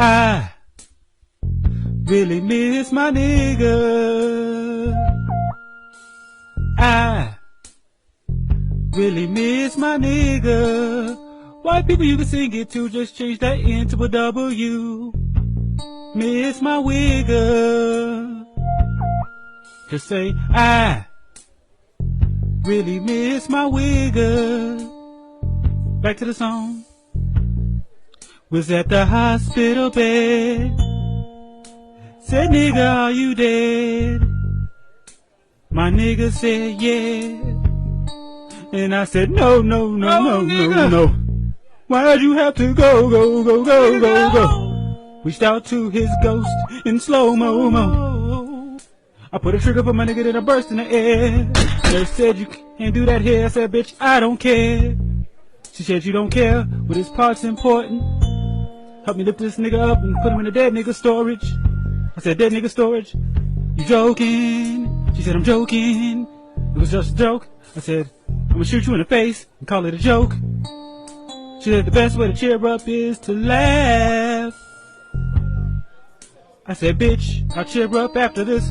I really miss my nigga. I really miss my nigga. White people you can sing it to, just change that N to a W. Miss my wigger. Just say I really miss my wigger. Back to the song. Was at the hospital bed. Said, nigga, are you dead? My nigga said, yeah. And I said, no. Why'd you have to go? Reached out to his ghost in slow-mo. I put a trigger for my nigga, then I burst in the air. They said, you can't do that here. I said, bitch, I don't care. She said, you don't care, but his part's important. Help me lift this nigga up and put him in the dead nigga storage. I said, dead nigga storage? You joking? She said, I'm joking. It was just a joke. I said, I'm gonna shoot you in the face and call it a joke. She said, the best way to cheer up is to laugh. I said, bitch, I'll cheer up after this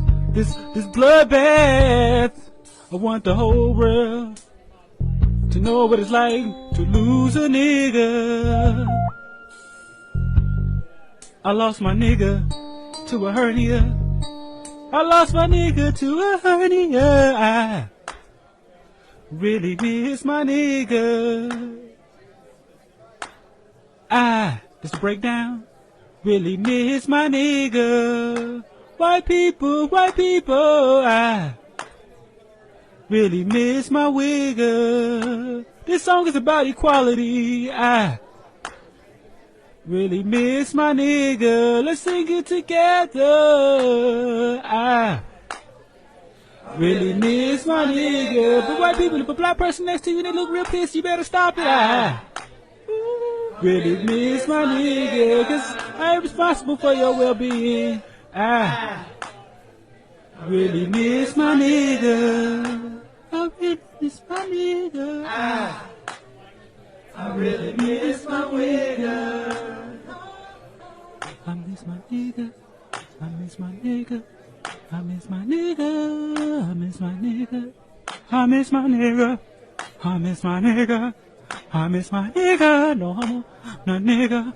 bloodbath. I want the whole world to know what it's like to lose a nigga. I lost my nigga to a hernia. I lost my nigga to a hernia. I really miss my nigga. Just a breakdown. Really miss my nigga. White people, I really miss my wigger. This song is about equality. I really miss my nigga. Let's sing it together. I really miss my nigga. But white people, if a black person next to you and they look real pissed, you better stop it. I really miss my nigga, 'cause I am responsible for your well-being. I really miss my nigga. I really miss my nigga. I really miss my nigga. I miss my nigga. I miss my nigga. I miss my nigga. I miss my nigga. I miss my nigga. I miss my nigga. I miss my nigga. No homo, no nigga.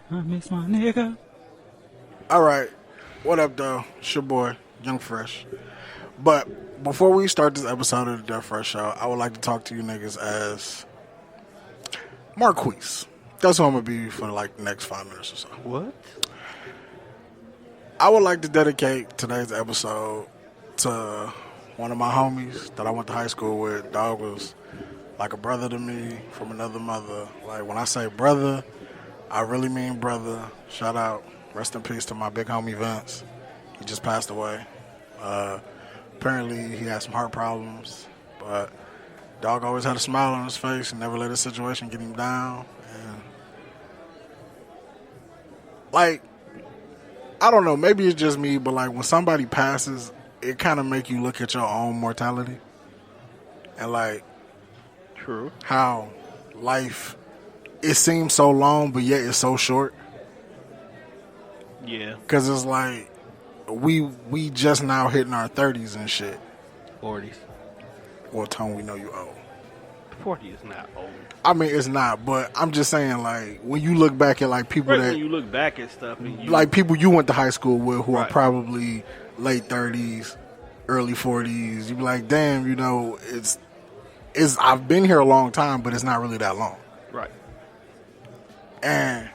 I miss my nigga. All right. What up, though? It's your boy, Young Fresh. But before we start this episode of the DefFreshShow, I would like to talk to you niggas as Marquise. That's who I'm going to be for like the next 5 minutes or so. What? I would like to dedicate today's episode to one of my homies that I went to high school with. Dog was like a brother to me from another mother. Like, when I say brother, I really mean brother. Shout out, rest in peace to my big homie Vince. He just passed away. Apparently he had some heart problems, but dog always had a smile on his face and never let his situation get him down. And like, I don't know, maybe it's just me, but like when somebody passes, it kind of make you look at your own mortality and like, true, how life, it seems so long, but yet it's so short. Yeah. Because it's like, we just now hitting our 30s and shit. 40s. Well, Tone, we know you old. 40 is not old. I mean, it's not, but I'm just saying, like, when you look back at, like, people right, that... when you look back at stuff... And you, like, people you went to high school with who right. are probably late 30s, early 40s, you be like, damn, you know, it's I've been here a long time, but it's not really that long. Right. And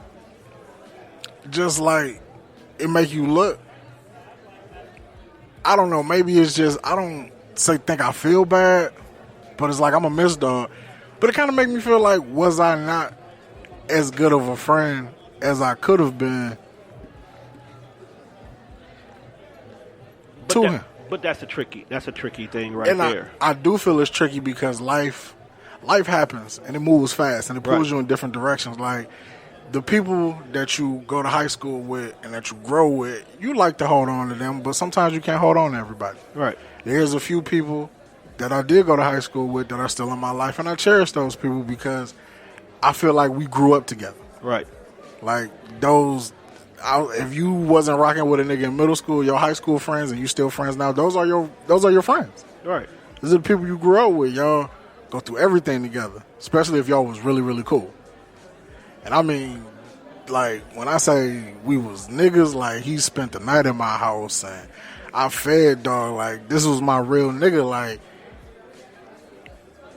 just, like, it make you look... I don't know, maybe it's just... I don't think I feel bad, but it's like I'm a miss dog. But it kind of make me feel like, was I not as good of a friend as I could have been to him? But that's a tricky thing right and there. I do feel it's tricky because life happens and it moves fast and it pulls you in different directions. Like the people that you go to high school with and that you grow with, you like to hold on to them, but sometimes you can't hold on to everybody. Right. There's a few people that I did go to high school with that are still in my life, and I cherish those people because I feel like we grew up together. Right. Like those, if you wasn't rocking with a nigga in middle school, your high school friends, and you still friends now, those are your friends. Right. These are the people you grew up with. Y'all go through everything together, especially if y'all was really, really cool. And I mean, like, when I say we was niggas, like, he spent the night in my house, and I fed, dog. Like, this was my real nigga. Like,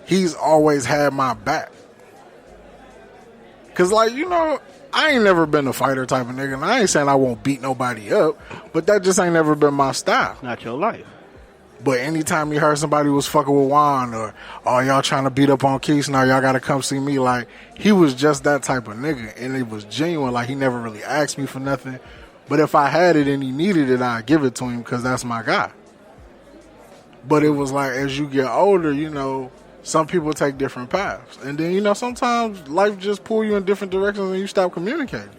he's always had my back. Because, like, you know, I ain't never been a fighter type of nigga, and I ain't saying I won't beat nobody up, but that just ain't never been my style. It's not your life. But anytime you heard somebody was fucking with Juan, or, oh, y'all trying to beat up on Keith, now y'all got to come see me, like, he was just that type of nigga, and it was genuine. Like, he never really asked me for nothing, but if I had it and he needed it, I'd give it to him because that's my guy. But it was like, as you get older, you know, some people take different paths. And then, you know, sometimes life just pull you in different directions and you stop communicating.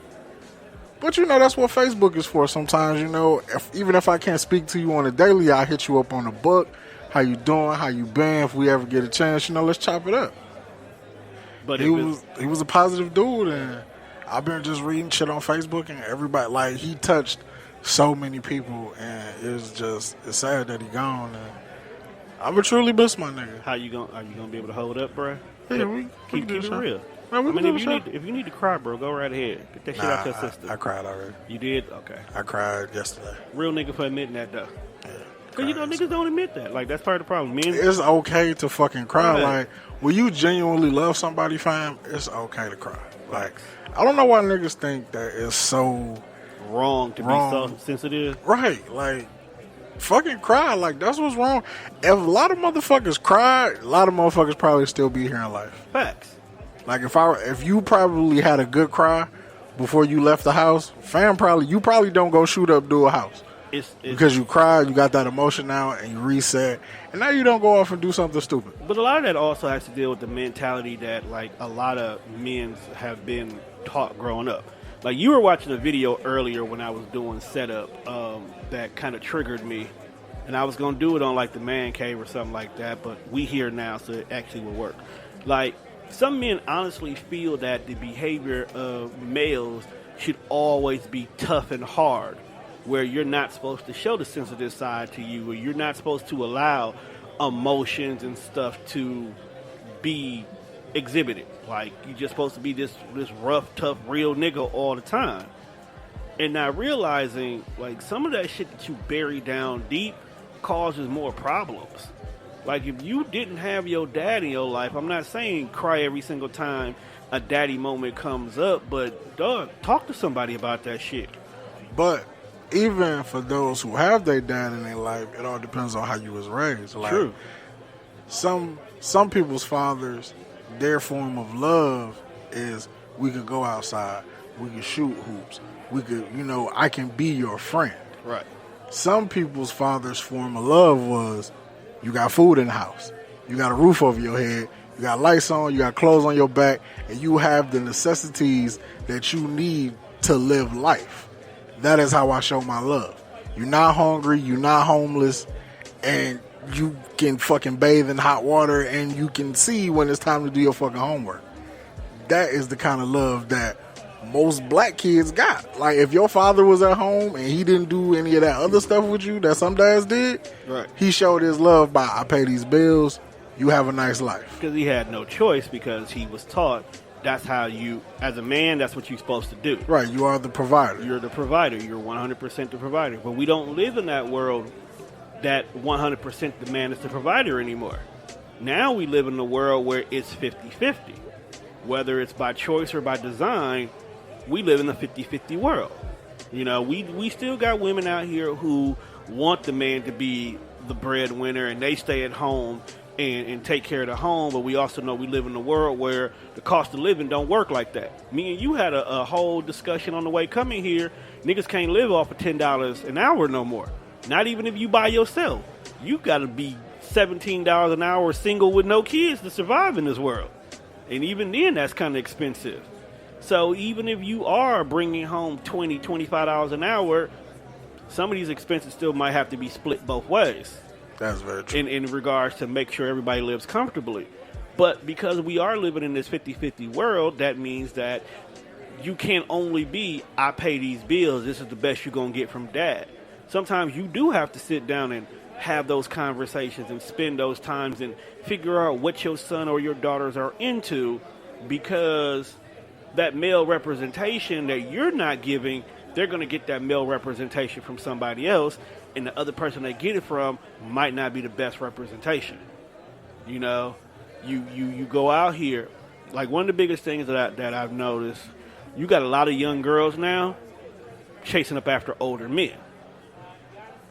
But, you know, that's what Facebook is for sometimes, you know. Even if I can't speak to you on a daily, I'll hit you up on the book. How you doing? How you been? If we ever get a chance, you know, let's chop it up. But he was a positive dude, and I've been just reading shit on Facebook, and everybody, like, he touched so many people, and it's sad that he gone, and I would truly miss my nigga. Are you gonna be able to hold up, bro? Yeah, we keep it real. Man, I mean, if you need to cry, bro, go right ahead. Get that shit out your system. I cried already. You did? Okay. I cried yesterday. Real nigga for admitting that, though. Yeah. Because, you know, niggas don't admit that. Like, that's part of the problem. It's okay to fucking cry. Right. Like, when you genuinely love somebody, fam, it's okay to cry. Like, I don't know why niggas think that it's so wrong to be so sensitive. Right. Like, fucking cry. Like, that's what's wrong. If a lot of motherfuckers cried, a lot of motherfuckers probably still be here in life. Facts. Like, if you probably had a good cry before you left the house, you probably don't go shoot up do a house. It's because you cried, you got that emotion out, and you reset, and now you don't go off and do something stupid. But a lot of that also has to deal with the mentality that, like, a lot of men have been taught growing up. Like, you were watching a video earlier when I was doing setup that kind of triggered me, and I was going to do it on, like, the man cave or something like that, but we here now, so it actually will work. Like, some men honestly feel that the behavior of males should always be tough and hard, where you're not supposed to show the sensitive side to you, or you're not supposed to allow emotions and stuff to be exhibited. Like, you're just supposed to be this rough, tough, real nigga all the time. And not realizing, like, some of that shit that you bury down deep causes more problems. Like, if you didn't have your dad in your life, I'm not saying cry every single time a daddy moment comes up, but, dog, talk to somebody about that shit. But even for those who have their dad in their life, it all depends on how you was raised. Like, true. Some people's fathers, their form of love is, we could go outside, we could shoot hoops, we could, you know, I can be your friend. Right. Some people's father's form of love was, you got food in the house, you got a roof over your head, you got lights on, you got clothes on your back, and you have the necessities that you need to live life. That is how I show my love. You're not hungry, you're not homeless, and you can fucking bathe in hot water, and you can see when it's time to do your fucking homework. That is the kind of love that most black kids got. Like, if your father was at home and he didn't do any of that other stuff with you that some dads did, right, he showed his love by, I pay these bills, you have a nice life. Because he had no choice, because he was taught that's how you, as a man, that's what you're supposed to do. Right, you are the provider. You're the provider. You're 100% the provider. But we don't live in that world that 100% the man is the provider anymore. Now we live in a world where it's 50-50. Whether it's by choice or by design, we live in a 50-50 world. You know, we still got women out here who want the man to be the breadwinner, and they stay at home and take care of the home, but we also know we live in a world where the cost of living don't work like that. Me and you had a whole discussion on the way coming here. Niggas can't live off of $10 an hour no more. Not even if you by yourself. You got to be $17 an hour single with no kids to survive in this world. And even then, that's kind of expensive. So even if you are bringing home $20, $25 an hour, some of these expenses still might have to be split both ways. That's very true. In regards to make sure everybody lives comfortably. But because we are living in this 50-50 world, that means that you can't only be, I pay these bills, this is the best you're going to get from dad. Sometimes you do have to sit down and have those conversations and spend those times and figure out what your son or your daughters are into, because that male representation that you're not giving, they're going to get that male representation from somebody else, and the other person they get it from might not be the best representation. You know, you go out here, like one of the biggest things that I've noticed, you got a lot of young girls now chasing up after older men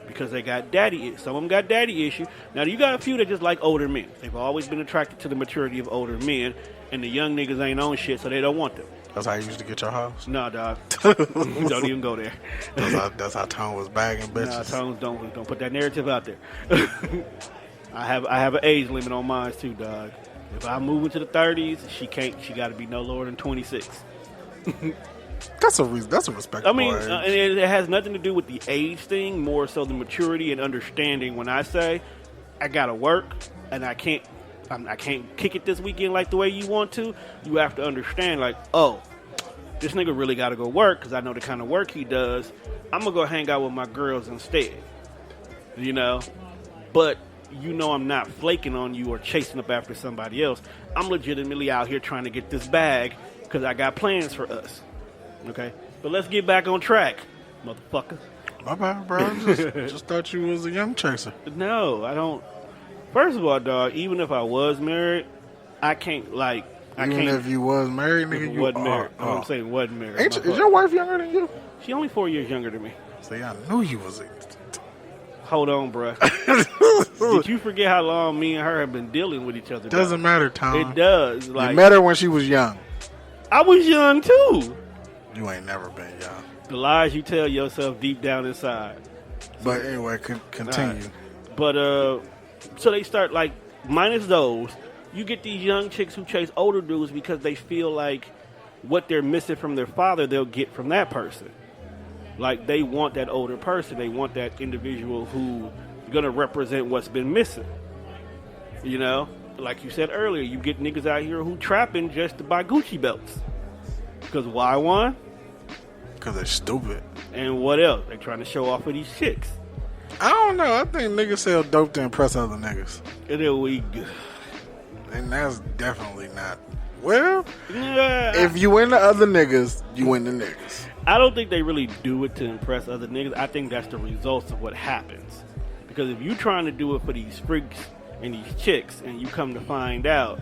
because they got daddy. Some of them got daddy issue. Now you got a few that just like older men. They've always been attracted to the maturity of older men, and the young niggas ain't on shit, so they don't want them. That's how you used to get your house? Nah, dog. Don't even go there. That's how Tone was bagging bitches. Nah, Tone, don't put that narrative out there. I have an age limit on mine too, dog. If I move into the 30s, she got to be no lower than 26. That's a respectable I mean, age. And it has nothing to do with the age thing, more so the maturity and understanding. When I say I gotta work and I can't kick it this weekend like the way you want to, you have to understand, like, oh, this nigga really gotta go work because I know the kind of work he does. I'm gonna go hang out with my girls instead, you know. But you know, I'm not flaking on you or chasing up after somebody else. I'm legitimately out here trying to get this bag because I got plans for us. Okay? But let's get back on track, motherfucker. My bad, bro. Just thought you was a young chaser. No, I don't. First of all, dog, even if I was married, I can't, like, Even if you was married, nigga, you wasn't married. are. I'm saying wasn't married. Is your wife younger than you? She only 4 years younger than me. See, I knew you was Hold on, bruh. Did you forget how long me and her have been dealing with each other? Doesn't matter, Tom. It does. Like, you met her when she was young. I was young, too. You ain't never been young. The lies you tell yourself deep down inside. But anyway, continue. Right. But, so they start, like, minus those, you get these young chicks who chase older dudes because they feel like what they're missing from their father, they'll get from that person. Like, they want that older person. They want that individual who's going to represent what's been missing. You know? Like you said earlier, you get niggas out here who trapping just to buy Gucci belts. Because why one? Because they're stupid. And what else? They trying to show off with these chicks. I don't know. I think niggas sell dope to impress other niggas. And that's definitely not. Well, if you into other niggas, you into niggas. I don't think they really do it to impress other niggas. I think that's the results of what happens. Because if you trying to do it for these freaks and these chicks, and you come to find out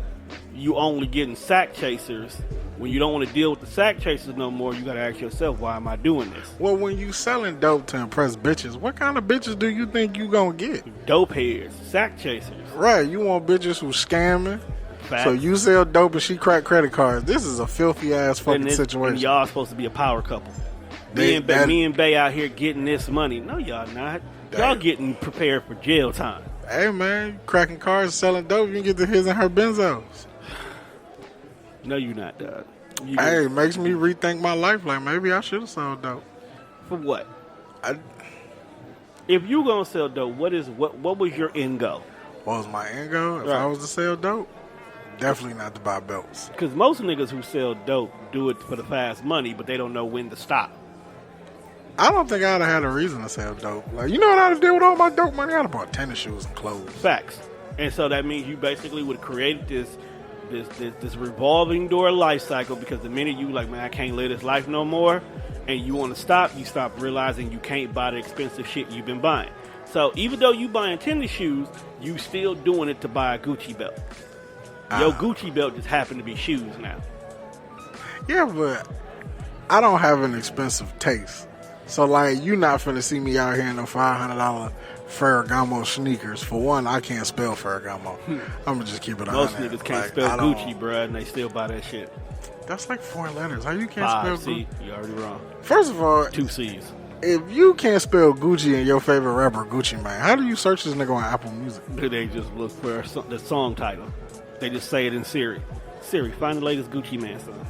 you only getting sack chasers, when you don't want to deal with the sack chasers no more, you got to ask yourself, why am I doing this? Well, when you selling dope to impress bitches, what kind of bitches do you think you gonna get? Dope heads, sack chasers. Right, you want bitches who scamming. Facts. So you sell dope and she crack credit cards. This is a filthy ass fucking situation. And y'all supposed to be a power couple. Me and Bay out here getting this money. No, y'all not. Y'all getting prepared for jail time. Hey man, cracking cars, selling dope, you can get the his and her benzos. No, you not, dog. It makes me rethink my life. Like, maybe I should have sold dope. For what? If you gonna sell dope, what was your end goal? What was my end goal? If I was to sell dope, definitely not to buy belts. Because most niggas who sell dope do it for the fast money, but they don't know when to stop. I don't think I'd have had a reason to sell dope. Like, you know what I'd have did with all my dope money? I'd have bought tennis shoes and clothes. Facts. And so that means you basically would create this revolving door life cycle, because the minute you like, man, I can't live this life no more, and you want to stop, you stop realizing you can't buy the expensive shit you've been buying. So even though you buying tennis shoes, you still doing it to buy a Gucci belt. Your Gucci belt just happened to be shoes now. Yeah, but I don't have an expensive taste. So, like, you not finna see me out here in no $500 Ferragamo sneakers. For one, I can't spell Ferragamo. I'm gonna just keep it on. Most niggas can't spell Gucci, bruh, and they still buy that shit. That's like 4 letters. How you can't 5, spell Gucci? You already wrong. First of all, 2 C's. If you can't spell Gucci and your favorite rapper Gucci Mane, how do you search this nigga on Apple Music? They just look for the song title. They just say it in Siri. Siri, find the latest Gucci Mane song.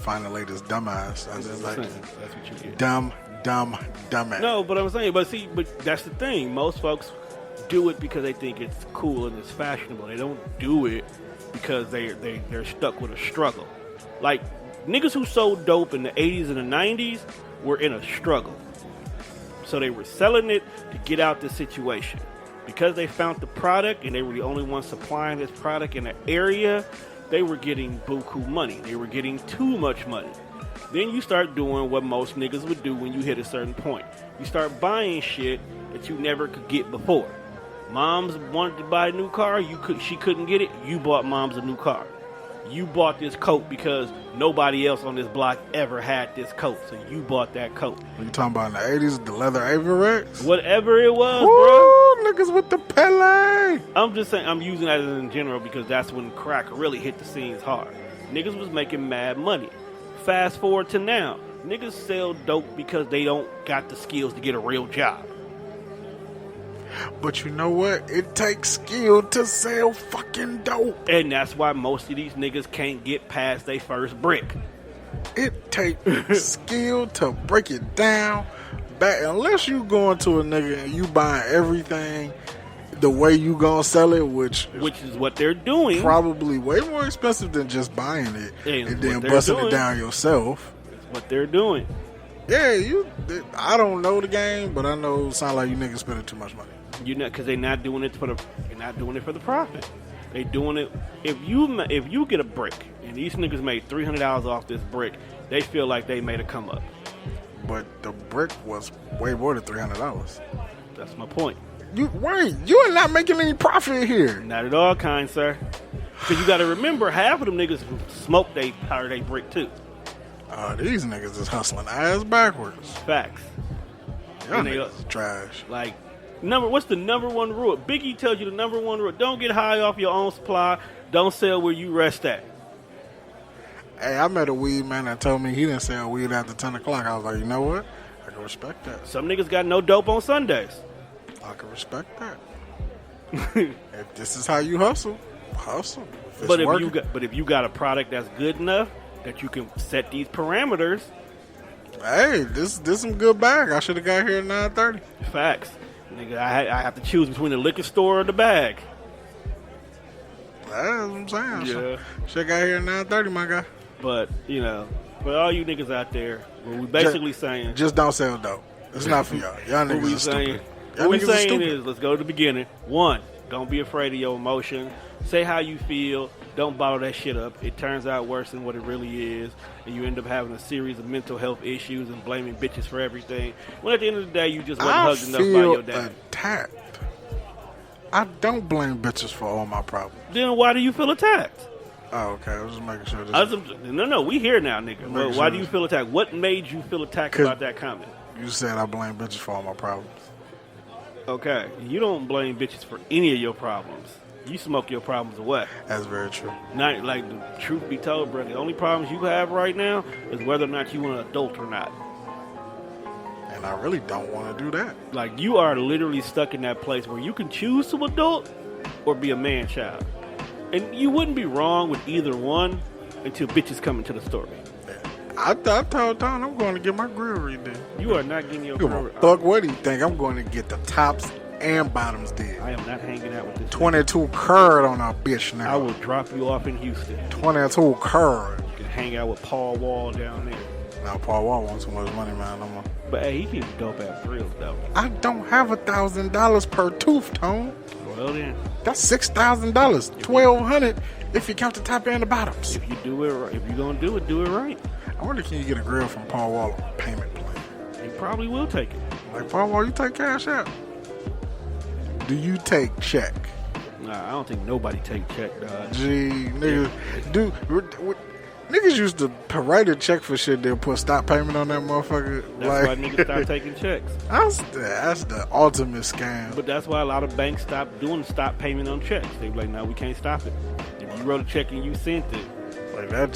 Find the latest dumbass. I just like that's what you get. Dumbass. No, but I'm saying, but that's the thing. Most folks do it because they think it's cool and it's fashionable. They don't do it because they're stuck with a struggle. Like, niggas who sold dope in the 80s and the 90s were in a struggle. So they were selling it to get out the situation. Because they found the product and they were the only ones supplying this product in the area, they were getting buku money. They were getting too much money. Then you start doing what most niggas would do when you hit a certain point. You start buying shit that you never could get before. Moms wanted to buy a new car, she couldn't get it, you bought moms a new car. You bought this coat because nobody else on this block ever had this coat, so you bought that coat. You talking about in the 80s, the leather Averex? Whatever it was, Woo, niggas with the Pele. I'm just saying, I'm using that in general because that's when crack really hit the scenes hard. Niggas was making mad money. Fast forward to now, niggas sell dope because they don't got the skills to get a real job. But you know what? It takes skill to sell fucking dope. And that's why most of these niggas can't get past their first brick. It takes skill to break it down. Unless you going to a nigga and you buying everything the way you gonna sell it, which is what they're doing. Probably way more expensive than just buying it and then busting it down yourself. That's what they're doing. Yeah, I don't know the game, but I know it sound like you niggas spending too much money. You know, because they're not doing it for the profit. They doing it. If you get a brick and these niggas made $300 off this brick, they feel like they made a come up. But the brick was way more than $300. That's my point. You are not making any profit here. Not at all, kind sir. Because you got to remember, half of them niggas smoke they brick too. These niggas is hustling ass backwards. Facts. Y'all niggas trash. Like, what's the number one rule? Biggie tells you the number one rule: don't get high off your own supply. Don't sell where you rest at. Hey, I met a weed man that told me he didn't sell weed after 10 o'clock. I was like, you know what? I can respect that. Some niggas got no dope on Sundays. I can respect that. If this is how you hustle. But if you got a product that's good enough that you can set these parameters. Hey, this some good bag. I should have got here at 9:30. Facts. Nigga, I have to choose between the liquor store or the bag. That's what I'm saying. Yeah. Should have got here at 9:30, my guy. But, for all you niggas out there, what we basically saying... Just don't sell dope. It's not for y'all. Y'all niggas are stupid. What we saying is, let's go to the beginning. 1, don't be afraid of your emotion. Say how you feel. Don't bottle that shit up. It turns out worse than what it really is. And you end up having a series of mental health issues and blaming bitches for everything. When at the end of the day, you just wasn't hugged enough by your dad. I feel attacked. I don't blame bitches for all my problems. Then why do you feel attacked? Oh, okay. I was just making sure. No, we here now, nigga. Well, why do you feel attacked? What made you feel attacked about that comment? You said I blame bitches for all my problems. Okay. You don't blame bitches for any of your problems. You smoke your problems away. That's very true. Not like the truth be told, bro. The only problems you have right now is whether or not you want an adult or not. And I really don't want to do that. Like, you are literally stuck in that place where you can choose to adult or be a man-child. And you wouldn't be wrong with either one until bitches come into the story. Yeah. I told Don I'm going to get my grill redone. You are not getting your grill. Fuck, what do you think? I'm going to get the tops and bottoms did. I am not hanging out with this 22 curd on our bitch now. I will drop you off in Houston. 22 curd. You can hang out with Paul Wall down there. Now Paul Wall wants too much money, man. But hey, he needs dope ass grills though. I don't have $1,000 per tooth, Tone. Well then, that's $6,000. $1,200 if you count the top and the bottoms. If you do it right, if you're gonna do it right. I wonder, can you get a grill from Paul Wall on a payment plan? He probably will take it. Like, Paul Wall, you take cash out? Do you take check? Nah, I don't think nobody take check, dog. Gee, niggas, niggas used to write a check for shit, they'll put stop payment on that motherfucker. That's why niggas start taking checks. That's the ultimate scam. But that's why a lot of banks stopped doing stop payment on checks. They be like, no, we can't stop it. If you wrote a check and you sent it, like that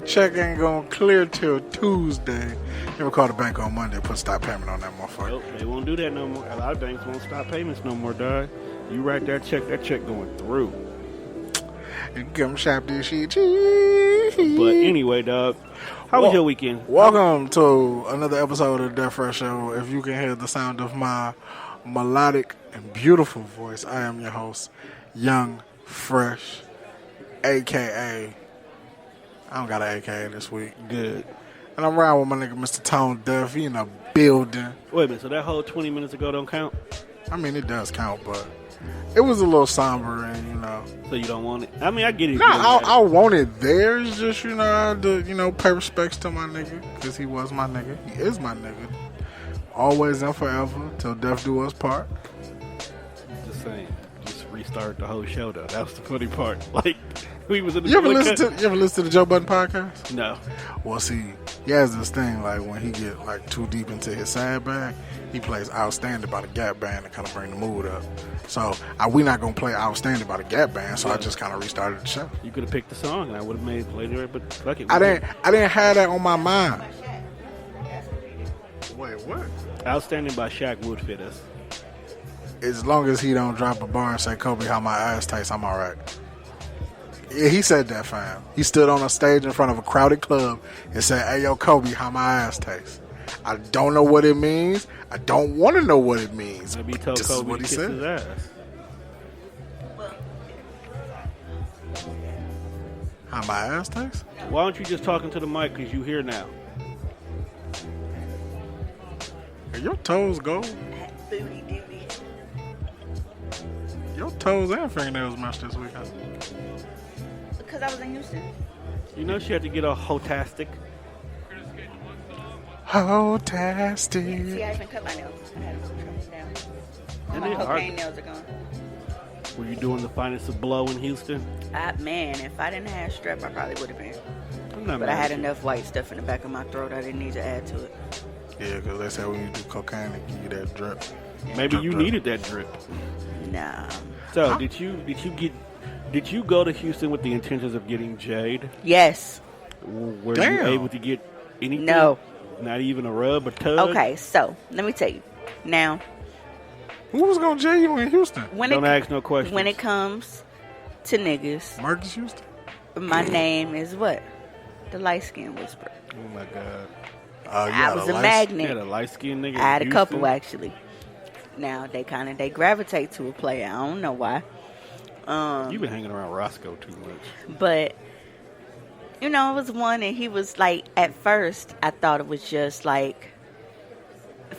check ain't gonna clear till Tuesday. Never call the bank on Monday, put stop payment on that motherfucker. Nope, they won't do that no more. A lot of banks won't stop payments no more, dog. You write that check going through. And come shop this shit. But anyway, dog, how was your weekend? Welcome to another episode of the DefFreshShow. If you can hear the sound of my melodic and beautiful voice, I am your host, Young Fresh, a.k.a. I don't got an AKA this week. Good. And I'm riding with my nigga Mr. Tonedefradio. He in the building. Wait a minute, so that whole 20 minutes ago don't count? I mean, it does count, but it was a little somber and, you know. So you don't want it? I mean, I get it. No, I want it there. It's just, you know, I had to, you know, pay respects to my nigga because he was my nigga. He is my nigga. Always and forever till death do us part. Just saying. Just restart the whole show, though. That was the funny part. Like, we was in the You ever listen to the Joe Budden podcast? No. Well, see, he has this thing, like, when he get, like, too deep into his sad bag, he plays Outstanding by the Gap Band to kind of bring the mood up. So, we not going to play Outstanding by the Gap Band, so I just kind of restarted the show. You could have picked the song, and I would have made played it, but fuck it. I didn't have that on my mind. Wait, what? Outstanding by Shaq would fit us. As long as he don't drop a bar and say, Kobe, how my ass tastes, I'm all right. Yeah, he said that, fam. He stood on a stage in front of a crowded club and said, hey, yo, Kobe, how my ass tastes. I don't know what it means. I don't want to know what it means. Maybe he told this Kobe is what to he kiss said. his ass. How my ass tastes? Why don't you just talk into the mic, because you here now? Are your toes gold? Booty duty. Your toes and fingernails matched this week, huh? Because I was in Houston. You know she had to get a hotastic. Hotastic. See, I even cut my nails. I had them trimmed down. And My they cocaine are- nails are gone. Were you doing the finest of blow in Houston? Man, if I didn't have strep, I probably would have been. I'm not But mad I had at you. enough white stuff in the back of my throat. I didn't need to add to it. Yeah, because they said when you do cocaine, they give you that drip. Maybe you Drip. needed that drip. Nah. So did you go to Houston with the intentions of getting Jade? Yes. Were Damn. you able to get anything? No. Not even a rub or tug? Okay, so let me tell you. Now, Who was going to jail you in Houston? when Don't it ask no questions. when it comes to niggas, Marcus Houston? my name is what? The light skin whisperer. Oh my God. I was a You magnet. had a light skinned nigga. I had a in couple Houston? actually. Now they gravitate to a player. I don't know why. You've been hanging around Roscoe too much. But you know, it was one, and he was like, at first I thought it was just like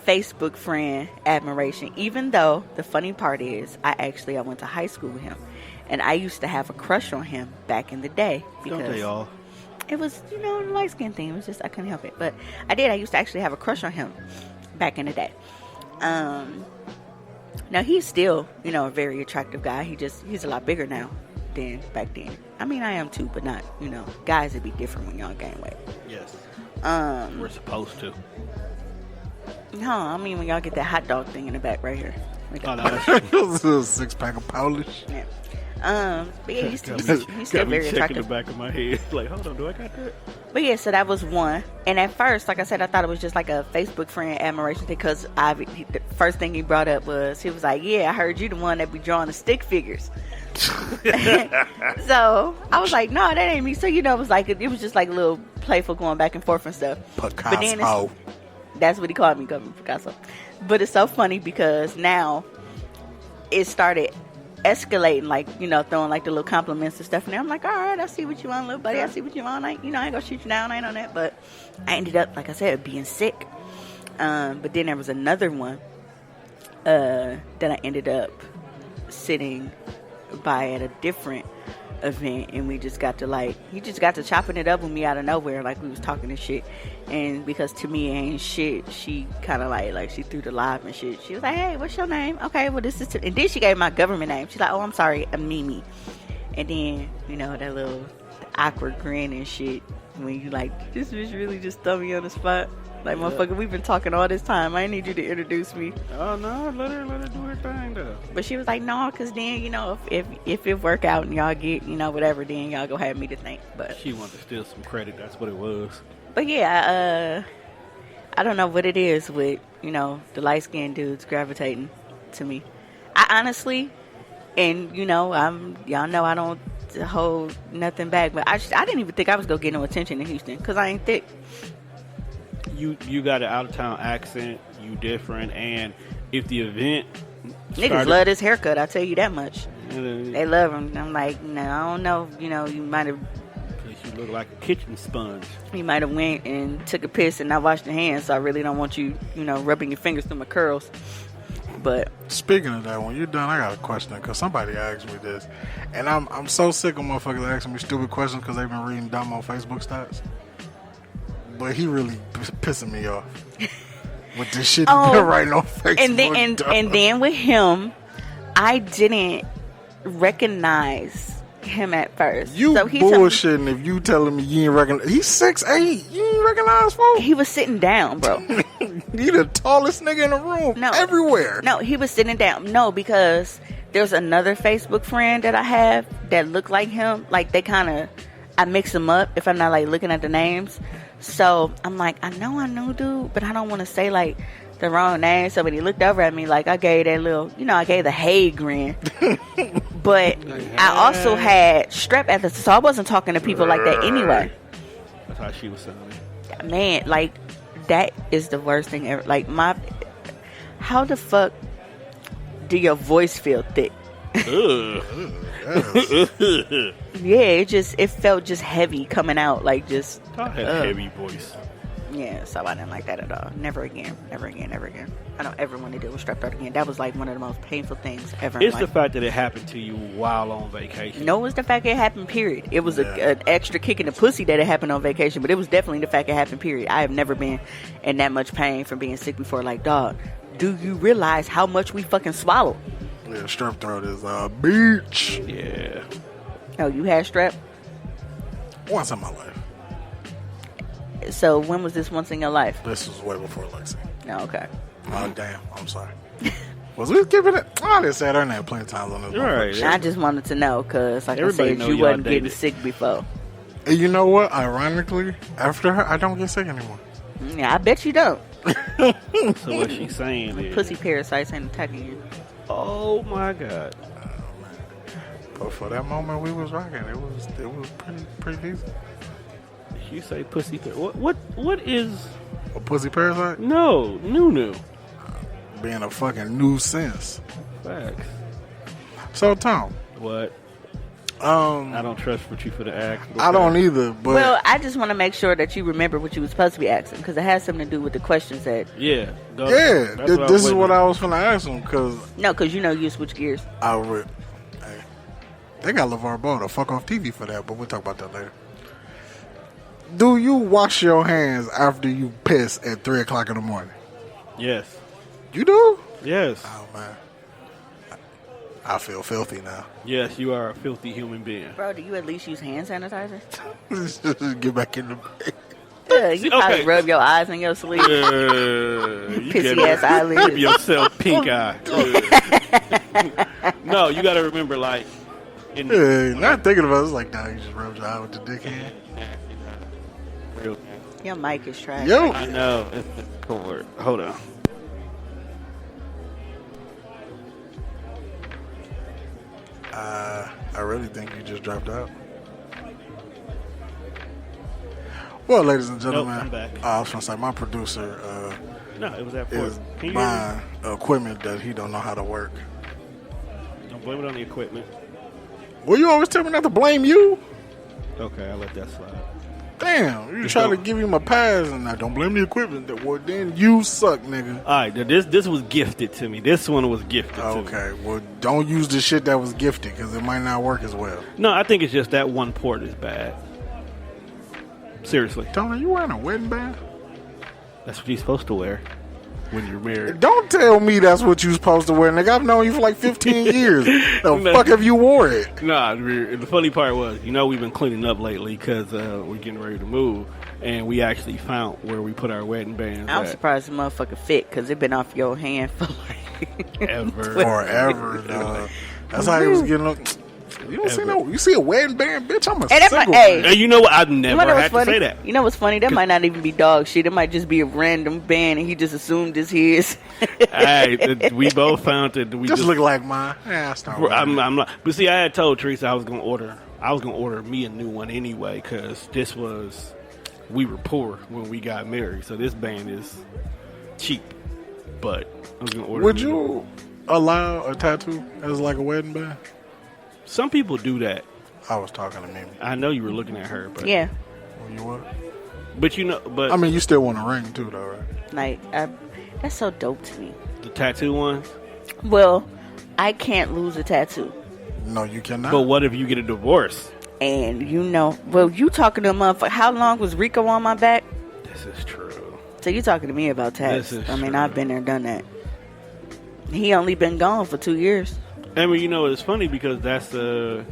Facebook friend admiration. Even though the funny part is, I went to high school with him, and I used to have a crush on him back in the day Don't they all? it was, you know, the light skin thing. It was just, I couldn't help it. But I used to actually have a crush on him back in the day. Now he's still, you know, a very attractive guy. He's a lot bigger now than back then. I mean, I am too, but not, you know, guys would be different when y'all gain weight. Yes. We're supposed to. No, I mean when y'all get that hot dog thing in the back right here. Like Oh, that. no, It was a six-pack of Polish. Yeah. But yeah, he's still got very me checking attractive. the back of my head. Like, hold on, do I got that? But yeah, so that was one. And at first, like I said, I thought it was just like a Facebook friend admiration thing, because the first thing he brought up was, he was like, yeah, I heard you the one that be drawing the stick figures. So I was like, no, that ain't me. So, you know, it was just like a little playful going back and forth and stuff. Picasso. But then that's what he called me, Picasso. But it's so funny because now it started escalating, like, you know, throwing like the little compliments and stuff. And I'm like, all right, I see what you want, little buddy. I see what you want. Like, you know, I ain't gonna shoot you down. I ain't on that. But I ended up, like I said, being sick. But then there was another one that I ended up sitting by at a different event, and we just got to he just got to chopping it up with me out of nowhere, like we was talking and shit. And because to me it ain't shit, she kind of like she threw the live and shit. She was like, hey, what's your name? Okay, well, this is and then she gave my government name. She's like, oh, I'm sorry, I'm Mimi. And then, you know, that little awkward grin and shit when you like, this bitch really just throw me on the spot. Like, motherfucker, we've been talking all this time. I need you to introduce me. Oh, no, let her do her thing, though. But she was like, no, because then, you know, if it work out and y'all get, you know, whatever, then y'all go have me to thank. But She wanted to steal some credit. That's what it was. But yeah, I don't know what it is with, you know, the light-skinned dudes gravitating to me. I honestly, and, you know, y'all know I don't hold nothing back, but I didn't even think I was going to get no attention in Houston because I ain't thick. You got an out-of-town accent. You different. And if the event Niggas love this haircut, I tell you that much. You They love him. I'm like, no, I don't know. You know, you might have Look like a kitchen sponge. You might have went and took a piss and not washed your hands, so I really don't want you, rubbing your fingers through my curls. But speaking of that, when you're done, I got a question because somebody asked me this, and I'm so sick of motherfuckers asking me stupid questions because they've been reading dumb on Facebook stats. But he really pissing me off with this shit he's been writing on Facebook. And then with him, I didn't recognize him at first. You so bullshitting if you telling me you ain't recognize. He's 6'8". You ain't recognize folks? He was sitting down, bro. He the tallest nigga in the room. No, everywhere. No, he was sitting down. No, because there's another Facebook friend that I have that look like him. Like they kind of, I mix them up if I'm not like looking at the names. So I'm like, I know, dude, but I don't want to say like the wrong name. So when he looked over at me, like I gave that little, I gave the hey grin. But I also had strep at the, so I wasn't talking to people like that anyway. That's how she was sounding. Man, like that is the worst thing ever. Like how the fuck do your voice feel thick? Ugh. Yeah, it felt just heavy coming out, like just. I had a heavy voice. Yeah, so I didn't like that at all. Never again. I don't ever want to deal with strep throat again. That was like one of the most painful things ever. It's the fact that it happened to you while on vacation. No, it's the fact that it happened, period. It was an extra kick in the pussy that it happened on vacation, but it was definitely the fact it happened, period. I have never been in that much pain from being sick before. Like, dog, do you realize how much we fucking swallow? Yeah, strep throat is a bitch. Yeah. Oh, you had strep? Once in my life. So when was this once in your life? This was way before Lexi. Oh, okay. Oh, damn. I'm sorry. Was we giving it? I didn't say her name plenty of times on this. Right. I just wanted to know because, like everybody I said, you wasn't getting sick before. And you know what? Ironically, after her, I don't get sick anymore. Yeah, I bet you don't. So what she's saying is... Pussy parasites ain't attacking you. Oh, my God. But for that moment we was rocking, it was pretty decent. You say pussy what is a pussy parasite? No, new. Being a fucking nuisance. Facts. So Tom. What? I don't trust what you for the ask. I don't either, but well, I just want to make sure that you remember what you were supposed to be asking because it has something to do with the questions that. Yeah. This is what I was gonna ask him because. No, because you switch gears. They got LeVar Ball to fuck off TV for that, but we'll talk about that later. Do you wash your hands after you piss at 3 o'clock in the morning? Yes. You do? Yes. Oh man, I feel filthy now. Yes, you are a filthy human being. Bro, do you at least use hand sanitizer? Just get back in the bed. Yeah, you probably rub your eyes in your sleep. Pissy ass eyelids. Give yourself pink eye. No, you got to remember, like. Not thinking about it, it's like, nah, you just rub your eye with the dick hand. Your mic is trash. Yo. I know. It's forward. Hold on. I really think you just dropped out. Well, ladies and gentlemen, I'm back. I was going to say, my producer no, it was that is buying equipment that he don't know how to work. Don't blame it on the equipment. Well, you always tell me not to blame you. Okay, I'll let that slide. Damn, you trying to give him a pass and I don't blame the equipment. Well, then you suck, nigga. All right, this was gifted to me. This one was gifted to me. Okay, well, don't use the shit that was gifted because it might not work as well. No, I think it's just that one port is bad. Seriously. Tony, you wearing a wedding band? That's what you're supposed to wear when you're married. Don't tell me that's what you're supposed to wear, nigga. I've known you for like 15 years. The fuck have you wore it? Nah, the funny part was, we've been cleaning up lately because we're getting ready to move, and we actually found where we put our wedding bands I'm surprised the motherfucker fit because it been off your hand for like forever, dog. That's how he was getting up. You don't see you see a wedding band, bitch. I'm a single. Hey, you know what? I've never had to say that. You know what's funny? That might not even be dog shit. It might just be a random band, and he just assumed it's his. Hey, we both found that we just look like mine. Yeah, I'm not. But see, I had told Teresa I was gonna order me a new one anyway because we were poor when we got married, so this band is cheap. But I was gonna order. Would you allow a tattoo as like a wedding band? Some people do that. I was talking to Mimi. I know you were looking at her, but Yeah. Oh, you what? But you know, but I mean, you still want a ring too, though, right? Like, that's so dope to me. the tattoo ones. Well, I can't lose a tattoo. No, you cannot. But what if you get a divorce? And you talking to a motherfucker. How long was Rico on my back? This is true. So you talking to me about tats. This is I mean, true. I've been there, done that. He only been gone for 2 years. I mean, you know, it's funny because that's a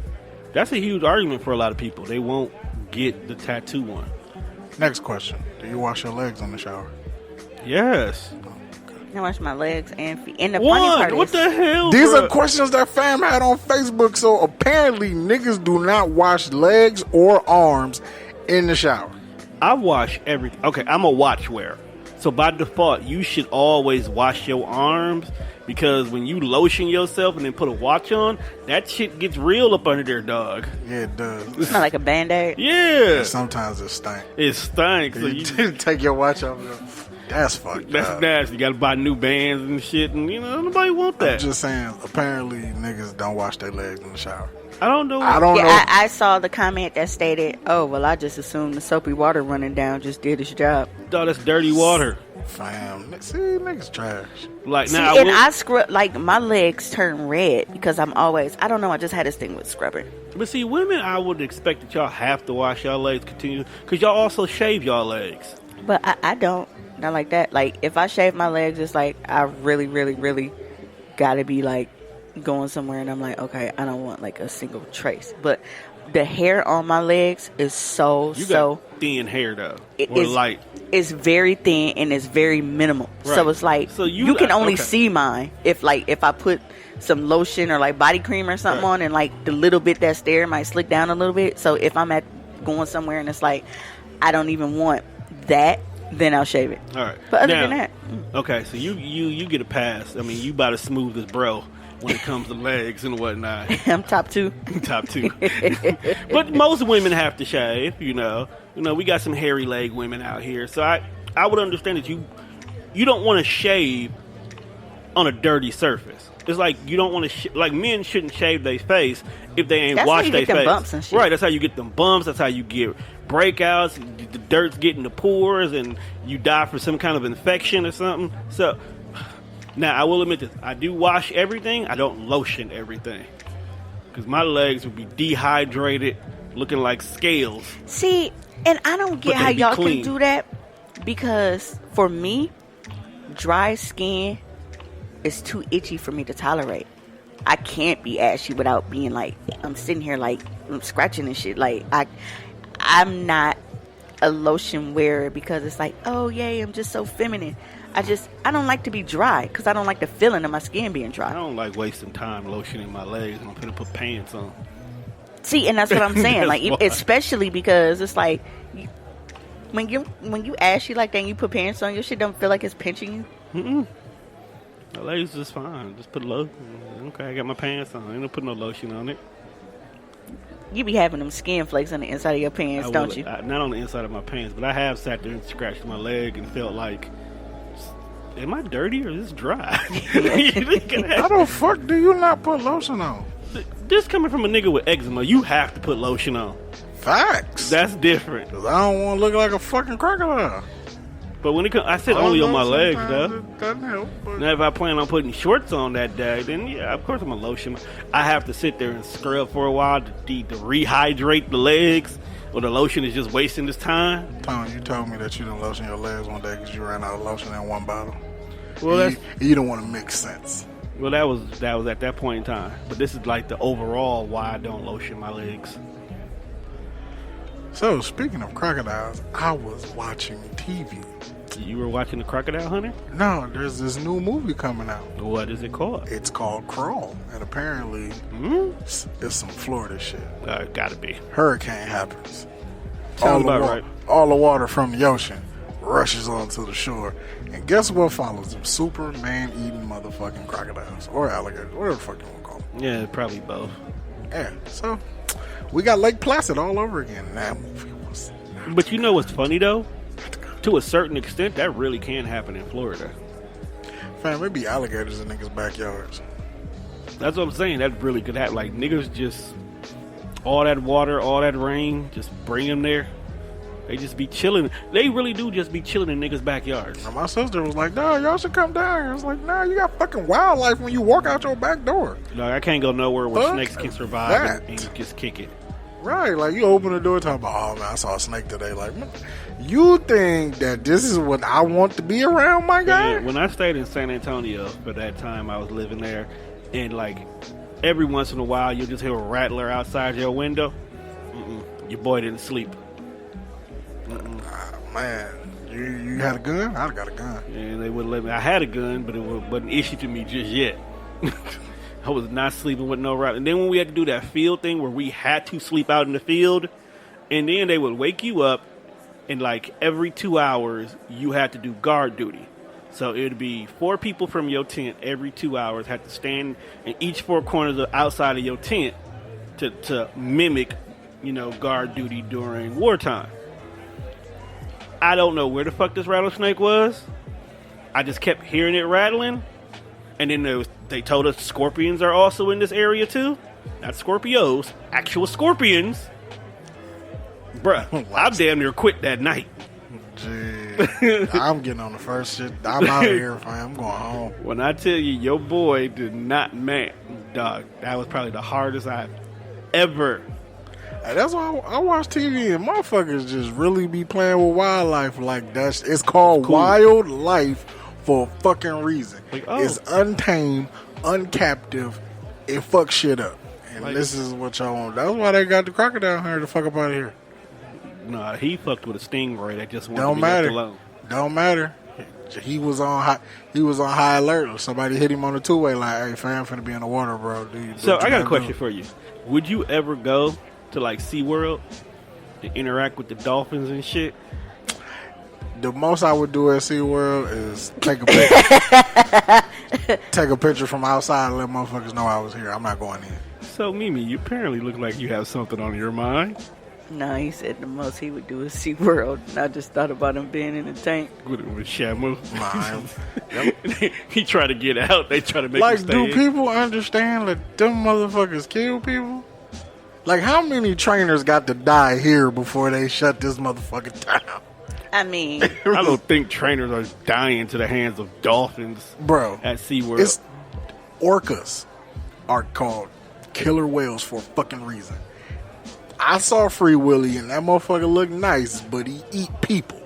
huge argument for a lot of people. They won't get the tattoo one. Next question. Do you wash your legs in the shower? Yes. I wash my legs and feet. And the funny part What is, the hell? These bruh? are questions that fam had on Facebook. So apparently niggas do not wash legs or arms in the shower. I wash everything. Okay, I'm a watch wearer. So by default, you should always wash your arms because when you lotion yourself and then put a watch on, that shit gets real up under there, dog. Yeah, it does. it's not like a Band-Aid. Yeah. Sometimes it stinks. It stinks. So You take your watch off. That's fucked that's up. nasty. You got to buy new bands and shit, and you know nobody want that. I'm just saying, apparently niggas don't wash their legs in the shower. I don't know. I don't know. I saw the comment that stated, "Oh, well, I just assumed the soapy water running down just did its job." Dog, that's dirty water. Fam, see, niggas trash. Like See, now, and I scrub, like, my legs turn red because I'm always, I don't know, I just had this thing with scrubbing. but see, women, I would expect that y'all have to wash y'all legs continue because y'all also shave y'all legs. But I don't. Not like that. Like, if I shave my legs, it's like I really, really, really gotta be like going somewhere and I'm like, okay, I don't want like a single trace. But the hair on my legs is so Thin hair though, it or is light. It's very thin and it's very minimal. Right. So it's like So you can only okay. see mine if I put some lotion or like body cream or something Right. on, and like the little bit that's there might slick down a little bit. So if I'm going somewhere and it's like I don't even want that, then I'll shave it. All right. But other Now, than that, okay, so you get a pass. I mean, you about as smooth as bro when it comes to legs and whatnot. I'm top 2. Top 2. But most women have to shave, you know. You know, we got some hairy leg women out here. So I would understand that you don't want to shave on a dirty surface. It's like you don't want to like men shouldn't shave their face if they ain't That's how washed you their get them face. bumps and shit. Right, that's how you get them bumps. That's how you get breakouts. The dirt's getting the pores, and you die from some kind of infection or something. So now I will admit this: I do wash everything. I don't lotion everything because my legs would be dehydrated, looking like scales. See, and I don't get But how they be y'all clean. can do that because for me, dry skin is too itchy for me to tolerate. I can't be ashy without being like, I'm sitting here like I'm scratching and shit. Like I'm not a lotion wearer because it's like, oh yay, I'm just so feminine. I don't like to be dry because I don't like the feeling of my skin being I dry. don't like wasting time lotioning my legs. I'm gonna put pants on. See, and that's what I'm saying. That's Like, why. especially because it's like when you ashy like that and you put pants on, your shit don't feel like it's pinching you. My legs is fine. Just put lotion. Okay, I got my pants on. I ain't gonna put no lotion on it. You be having them skin flakes on the inside of your pants, don't you? Not on the inside of my pants, but I have sat there and scratched my leg and felt like, am I dirty or is this dry? How the fuck do you not put lotion on? This coming from a nigga with eczema, you have to put lotion on. Facts. That's different. 'Cause I don't want to look like a fucking crocodile. But when it comes, I said only on my legs, though. It doesn't help. But Now, if I plan on putting shorts on that day, then yeah, of course I'm gonna lotion. I have to sit there and scrub for a while to rehydrate the legs, or the lotion is just wasting this time. Tony, you told me that you didn't lotion your legs one day because you ran out of lotion in one bottle. Well, And you don't want to make sense. Well, that was at that point in time. But this is like the overall why I don't lotion my legs. So, speaking of crocodiles, I was watching TV. You were watching The Crocodile Hunter? No, there's this new movie coming out. What is it called? It's called Crawl, and apparently it's some Florida shit. Gotta be. Hurricane happens. Sounds about right. All the water from the ocean rushes onto the shore, and guess what follows them? Superman eating motherfucking crocodiles or alligators, whatever the fuck you want to call them. Yeah, probably both. Yeah, so we got Lake Placid all over again. That movie was. But you know what's funny though? To a certain extent, that really can happen in Florida. Fam, it be alligators in niggas' backyards. That's what I'm saying. That really could happen. Like niggas just all that water, all that rain, just bring them there. They just be chilling. They really do just be chilling in niggas' backyards. And my sister was like, "No, y'all should come down here." I was like, "Nah, you got fucking wildlife when you walk out your back door." Like, I can't go nowhere where snakes can survive and just kick it. Right, like you open the door talking about, "Oh man, I saw a snake today." Like, you think that this is what I want to be around, my guy? Man, when I stayed in San Antonio for that time I was living there, and like every once in a while you'll just hear a rattler outside your window. Your boy didn't sleep. Man, you had a gun? I got a gun. And they wouldn't let me. I had a gun, but it wasn't issued to me just yet. I was not sleeping with no rattler. And then when we had to do that field thing where we had to sleep out in the field, and then they would wake you up, and like every 2 hours you had to do guard duty. So it would be 4 people from your tent every 2 hours had to stand in each 4 corners outside of your tent to mimic, guard duty during wartime. I don't know where the fuck this rattlesnake was. I just kept hearing it rattling. And then they told us scorpions are also in this area too. Not Scorpios, actual scorpions. Bruh, I damn near quit that night. Gee, I'm getting on the first shit. I'm out of here, fam. I'm going home. When I tell you, your boy did not, man, dog, that was probably the hardest I've ever. Hey, that's why I watch TV and motherfuckers just really be playing with wildlife like that. It's called wildlife for a fucking reason. Like, oh. It's untamed, uncaptive, it fucks shit up. And like, this is what y'all want. That's why they got the crocodile here to fuck up out of here. Nah, he fucked with a stingray that just wanted to be left alone. Don't matter. He was on high alert. Somebody hit him on the 2-way like, "Hey, fam, finna be in the water, bro." So I got a question for you. Would you ever go to like SeaWorld and interact with the dolphins and shit? The most I would do at SeaWorld is take a picture. Take a picture from outside and let motherfuckers know I was here. I'm not going in. So, Mimi, you apparently look like you have something on your mind. No, he said the most he would do is SeaWorld. And I just thought about him being in the tank. With Shamu. Yep. He tried to get out. They try to make like, him stay do in. people understand that them motherfuckers kill people? Like, how many trainers got to die here before they shut this motherfucker down? I mean, I don't think trainers are dying to the hands of dolphins, bro. At SeaWorld. It's orcas are called killer whales for a fucking reason. I saw Free Willy and that motherfucker looked nice, but he eat people.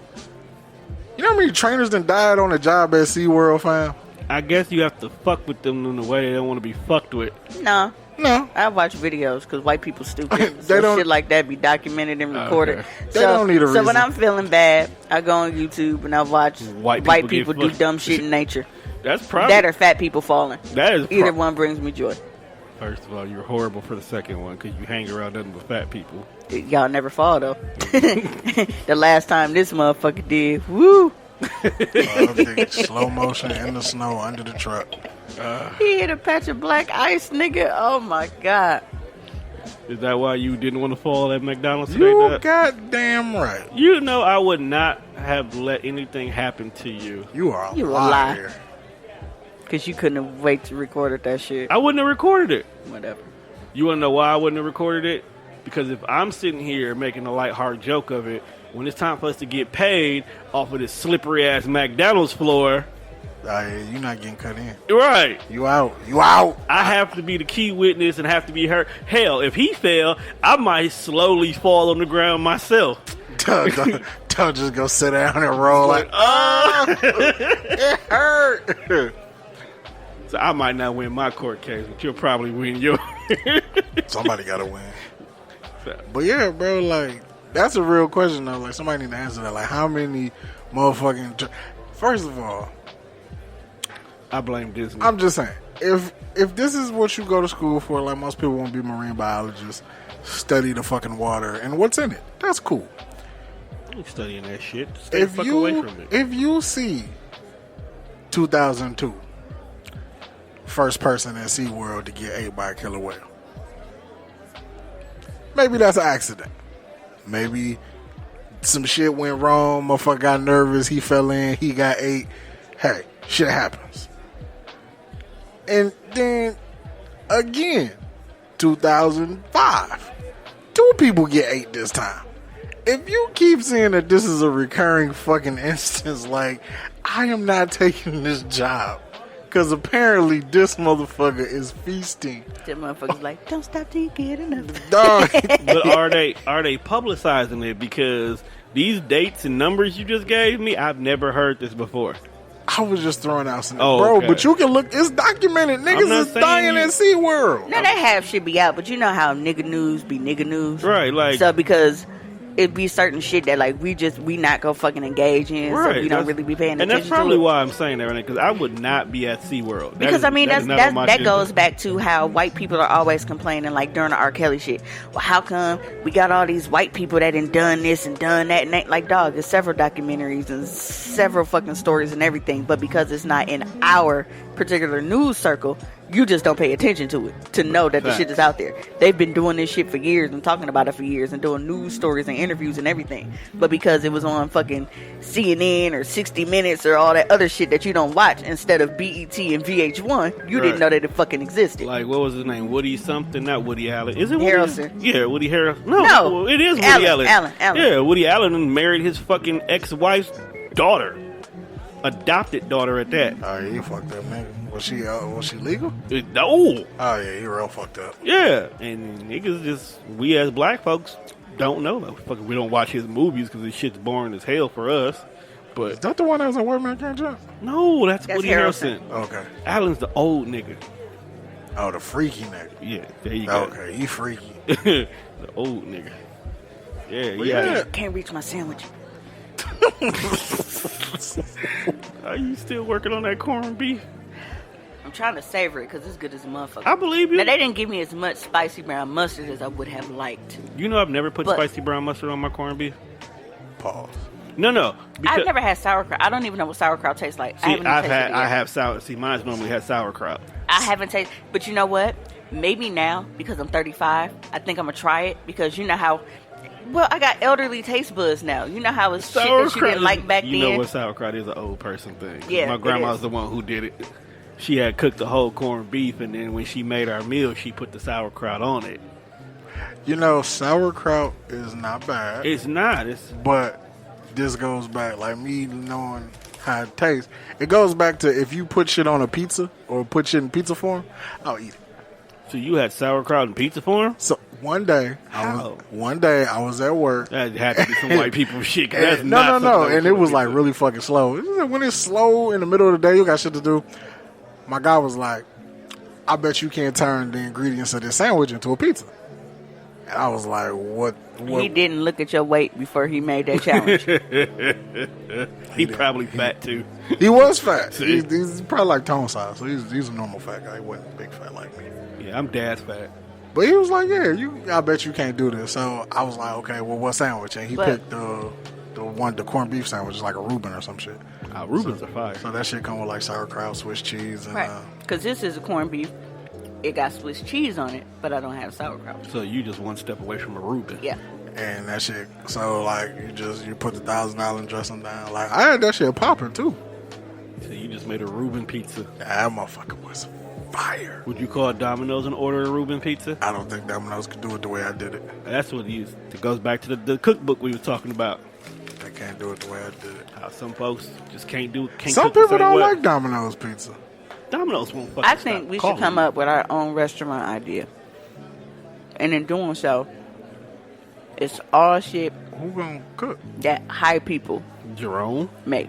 You know how many trainers done died on a job at SeaWorld, fam? I guess you have to fuck with them in a way they don't want to be fucked with. no. No. I watch videos because white people stupid. They So don't- shit like that be documented and recorded. Okay. They don't need a So when reason. I'm feeling bad, I go on YouTube and I watch White white people people get do fucked. dumb shit in nature. That's probably... That or fat people falling. That is Either one brings me joy. First of all, you're horrible for the second one because you hang around nothing but fat people. Y'all never fall though. The last time this motherfucker did, woo! Slow motion in the snow under the truck. He hit a patch of black ice, nigga. Oh my god. Is that why you didn't want to fall at McDonald's today? You Dad? goddamn right. You know I would not have let anything happen to you. You are a You a liar. lie. Cause you couldn't have waited to record that shit. I wouldn't have recorded it. Whatever. You want to know why I wouldn't have recorded it? Because if I'm sitting here making a lighthearted joke of it, when it's time for us to get paid off of this slippery-ass McDonald's floor... You're not getting cut in. Right. You out. You out. I have to be the key witness and have to be hurt. Hell, if he fell, I might slowly fall on the ground myself. Don't just go sit down and roll like, oh, it hurt. So I might not win my court case, but you'll probably win yours. Somebody got to win. But yeah, bro, like, that's a real question, though. Like, somebody need to answer that. Like, how many motherfucking... First of all, I blame Disney. I'm just saying, if this is what you go to school for, like most people want to be marine biologists, study the fucking water and what's in it. That's cool. I ain't studying that shit. Stay the fuck away from it. If you see 2002, first person in SeaWorld to get ate by a killer whale, maybe that's an accident. Maybe some shit went wrong, motherfucker got nervous, he fell in, he got ate. Hey, shit happens. And then, again, 2005, know people get ate this time. If you keep saying that this is a recurring fucking instance, like, I am not taking this job. Because apparently this motherfucker is feasting. That motherfucker's like, don't stop till you get enough. Dog. But are they publicizing it? Because these dates and numbers you just gave me, I've never heard this before. I was just throwing out some, bro. Okay. But you can look. It's documented. Niggas is dying at SeaWorld. No, that half should be out. But you know how nigga news be nigga news, right? Like, so because it be certain shit that like we not gonna fucking engage in, right, so we don't really be paying attention. And that's probably to it. why I'm saying that right now, because I would not be at SeaWorld. Because I mean that goes back to how white people are always complaining, like during the R. Kelly shit. Well, how come we got all these white people that done this and done that, and like, dog, there's several documentaries and several fucking stories and everything, but because it's not in our particular news circle, you just don't pay attention to it to know that the shit is out there. They've been doing this shit for years and talking about it for years and doing news stories and interviews and everything. But because it was on fucking CNN or 60 Minutes or all that other shit that you don't watch instead of BET and VH1, you didn't know that it fucking existed. Like, what was his name? Woody something? Not Woody Allen. Is it Woody? Harrelson. Yeah, Woody Harrelson. No, No, it is Woody Allen. Allen. Yeah, Woody Allen married his fucking ex-wife's daughter. Adopted daughter at that. Oh, yeah, you fucked up, nigga. Was she legal? No. Oh, yeah, you real fucked up. Yeah, and niggas just, we as black folks don't know. Fucking, we don't watch his movies because this shit's boring as hell for us. But is that the one that was in White Man Can't Jump? No, that's Woody Harrelson. Okay. Allen's the old nigga. Oh, the freaky nigga. Yeah, there you go. Okay, you freaky. The old nigga. Yeah. Can't reach my sandwich. Are you still working on that corned beef? I'm trying to savor it because it's good as a motherfucker. I believe you. Now, they didn't give me as much spicy brown mustard as I would have liked. You know I've never put spicy brown mustard on my corned beef? Pause. No. I've never had sauerkraut. I don't even know what sauerkraut tastes like. See, I have sour. See, mine's normally had sauerkraut. I haven't tasted, but you know what? Maybe now, because I'm 35, I think I'm going to try it because you know how, well, I got elderly taste buds now. You know how it's shit that you didn't like back then? You know what sauerkraut is, an old person thing. Yeah, my grandma's the one who did it. She had cooked the whole corned beef, and then when she made our meal, she put the sauerkraut on it. You know, sauerkraut is not bad. It's not. But this goes back, like me knowing how it tastes. It goes back to if you put shit on a pizza or put shit in pizza form, I'll eat it. So you had sauerkraut in pizza form? So one day I was at work. That had to be some white people shit. That's No. And it was like really fucking slow. When it's slow in the middle of the day, you got shit to do. My guy was like, I bet you can't turn the ingredients of this sandwich into a pizza. And I was like, what? He didn't look at your weight before he made that challenge. He probably fat too. He was fat. He's probably like Tone size. So he's a normal fat guy. He wasn't big fat like me. Yeah, I'm dad's fat. But he was like, I bet you can't do this. So I was like, okay, well, what sandwich? And he picked the corned beef sandwich, like a Reuben or some shit. Reubens are fire. So that shit come with like sauerkraut, Swiss cheese, and right. Because this is a corned beef. It got Swiss cheese on it, but I don't have sauerkraut. So you just one step away from a Reuben. Yeah. And that shit, so like you put the $1,000 dressing down. Like I had that shit popping too. So you just made a Reuben pizza. That motherfucker was fire. Would you call Domino's and order a Reuben pizza? I don't think Domino's could do it the way I did it. That's what it goes back to the cookbook we were talking about. They can't do it the way I did it. How some folks just can't do. Some people don't like Domino's pizza. Domino's won't fucking I think we should come up with our own restaurant idea. And in doing so, it's all shit Who gonna cook? that high people Jerome make.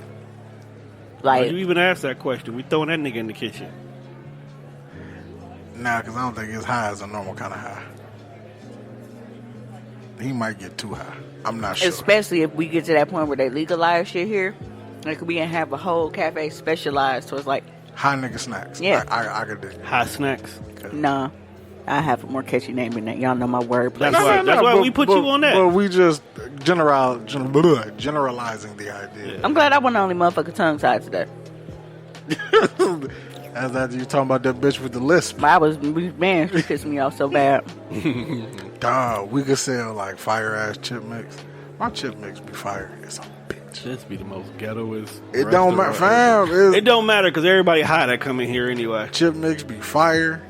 Why Like, you even ask that question? We throwing that nigga in the kitchen. Nah, because I don't think his high is a normal kind of high. He might get too high. I'm not sure. especially if we get to that point where they legalize shit here. Like, we can have a whole cafe specialized towards, like, high nigga snacks. Yeah. I could do it. Hot snacks. nah, I have a more catchy name than that. Y'all know my wordplay. That's why we put you on that. Well, we just generalizing the idea. I'm glad I wasn't the only motherfucker tongue-tied today. As that you talking about that bitch with the lisp. Man, she pissed me off so bad. Dog, we could sell like fire ass chip mix. My chip mix be fire. It's a bitch. This be the most ghettoest. It don't matter, fam. It don't matter because everybody high that come in here anyway. Chip mix be fire.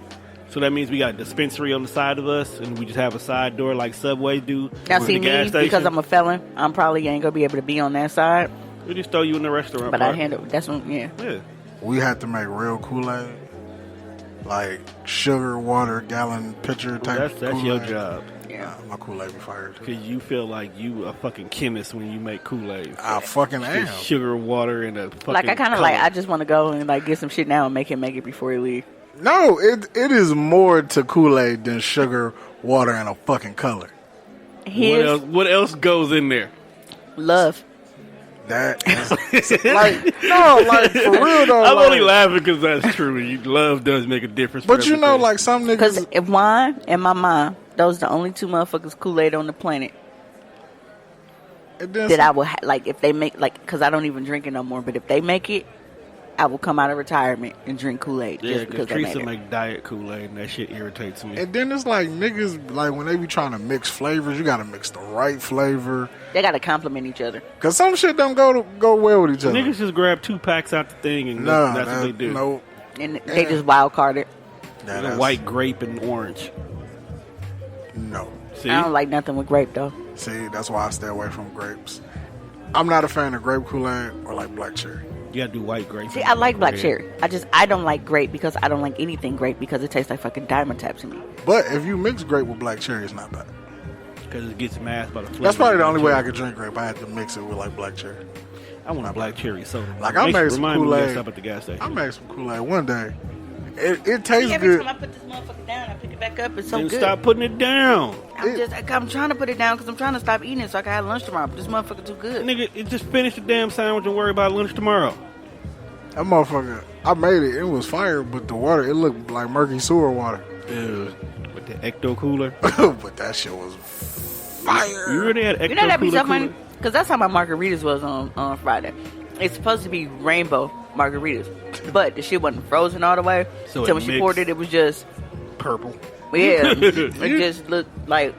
So that means we got a dispensary on the side of us, and we just have a side door like Subway do. Now, with see the gas me, station. because I'm a felon, I'm probably ain't gonna be able to be on that side. We just throw you in the restaurant. But part. I handle that's one. Yeah. We had to make real Kool-Aid, like sugar, water, gallon, pitcher type. That's Kool-Aid. your job. Yeah. My Kool-Aid be fired too. Because you feel like you a fucking chemist when you make Kool-Aid. I fucking am. Just sugar, water, and a fucking Like I kind of color. like I just want to go and like get some shit now and make it before he leave. No, it is more to Kool-Aid than sugar, water, and a fucking color. What else goes in there? Love. That is like for real though. I'm like, only laughing because that's true. Love does make a difference. But for you know, everything. like some Because niggas. if wine and my mom, those are the only two motherfuckers Kool-Aid on the planet that I will like. If they make like, because I don't even drink it no more. But if they make it, I will come out of retirement and drink Kool-Aid Yeah, just because they Teresa made it. make diet Kool-Aid, and that shit irritates me. And then it's like niggas, like when they be trying to mix flavors, you gotta mix the right flavor. They gotta compliment each other. Cause some shit don't go well with each other. Niggas just grab 2 packs out the thing, and Nah, that's what they do. No, And they just wild carded. The white grape and orange. No. See? I don't like nothing with grape though. See, that's why I stay away from grapes. I'm not a fan of grape Kool-Aid or like black cherry. You gotta do white grape. See, I like black cherry. I don't like grape because I don't like anything grape because it tastes like fucking diamond tap to me. But if you mix grape with black cherry, it's not bad. Because it gets masked by the flavor. That's probably the only way I cherry. could drink grape. I had to mix it with like black cherry. I want a black cherry soda. Like I made some Remind me to Kool-Aid. stop at the gas station. I made some Kool-Aid one day. It tastes Every good. time I put this motherfucker down, I pick it back up. It's so Then good. stop putting it down. I'm trying to put it down because I'm trying to stop eating it so I can have lunch tomorrow. But this motherfucker too good. Nigga, just finish the damn sandwich and worry about lunch tomorrow. That motherfucker, I made it. It was fire, but the water, it looked like murky sewer water. Ew. With the Ecto Cooler. But that shit was fire. You really had Ecto You know that'd be so Cooler? funny because that's how my margaritas was on Friday. It's supposed to be rainbow margaritas, but the shit wasn't frozen all the way. So So it when she poured it was just Purple. yeah. It just looked like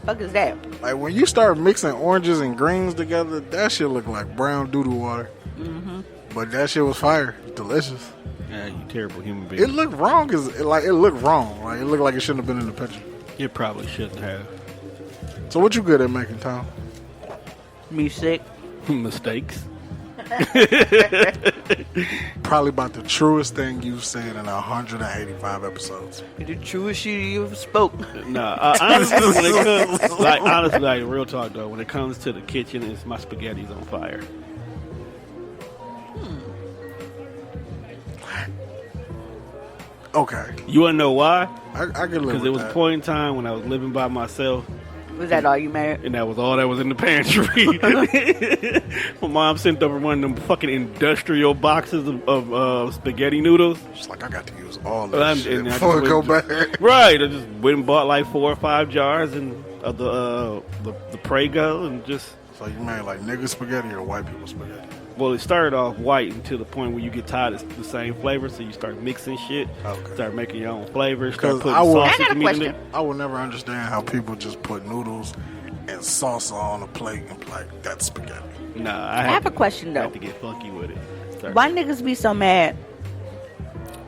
fuck is that? Like when you start mixing oranges and greens together, that shit look like brown doodle water. Mm-hmm. But that shit was fire. Delicious. Yeah, you terrible human being. It looked wrong. It looked wrong. Like it looked like it shouldn't have been in the picture. You probably shouldn't have. So what you good at making, Tom? Me sick. Mistakes. Probably about the truest thing you've said in 185 episodes. The truest shit you ever spoke. Nah, honestly, when it comes, like real talk though, when it comes to the kitchen, it's my spaghetti's on fire. Okay, You wanna know why? I can live Because with there was that. a point in time when I was living by myself, Was that all you made? and that was all that was in the pantry. My mom sent over one of them fucking industrial boxes of spaghetti noodles. It's like I got to use all I'm- that shit and I before I just go went- back. Right, I just went and bought like 4 or 5 jars of the Prego and just. So you made like nigga spaghetti or white people spaghetti? Well, it started off white until the point where you get tired of the same flavor, so you start mixing shit, Okay. start making your own flavors, start 'Cause putting I will- sausage I got a and meat in question. it. I will never understand how people just put noodles and salsa on a plate and be like, that's spaghetti. Nah, I have a question I though. had to get funky with it. Start- Why niggas be so mad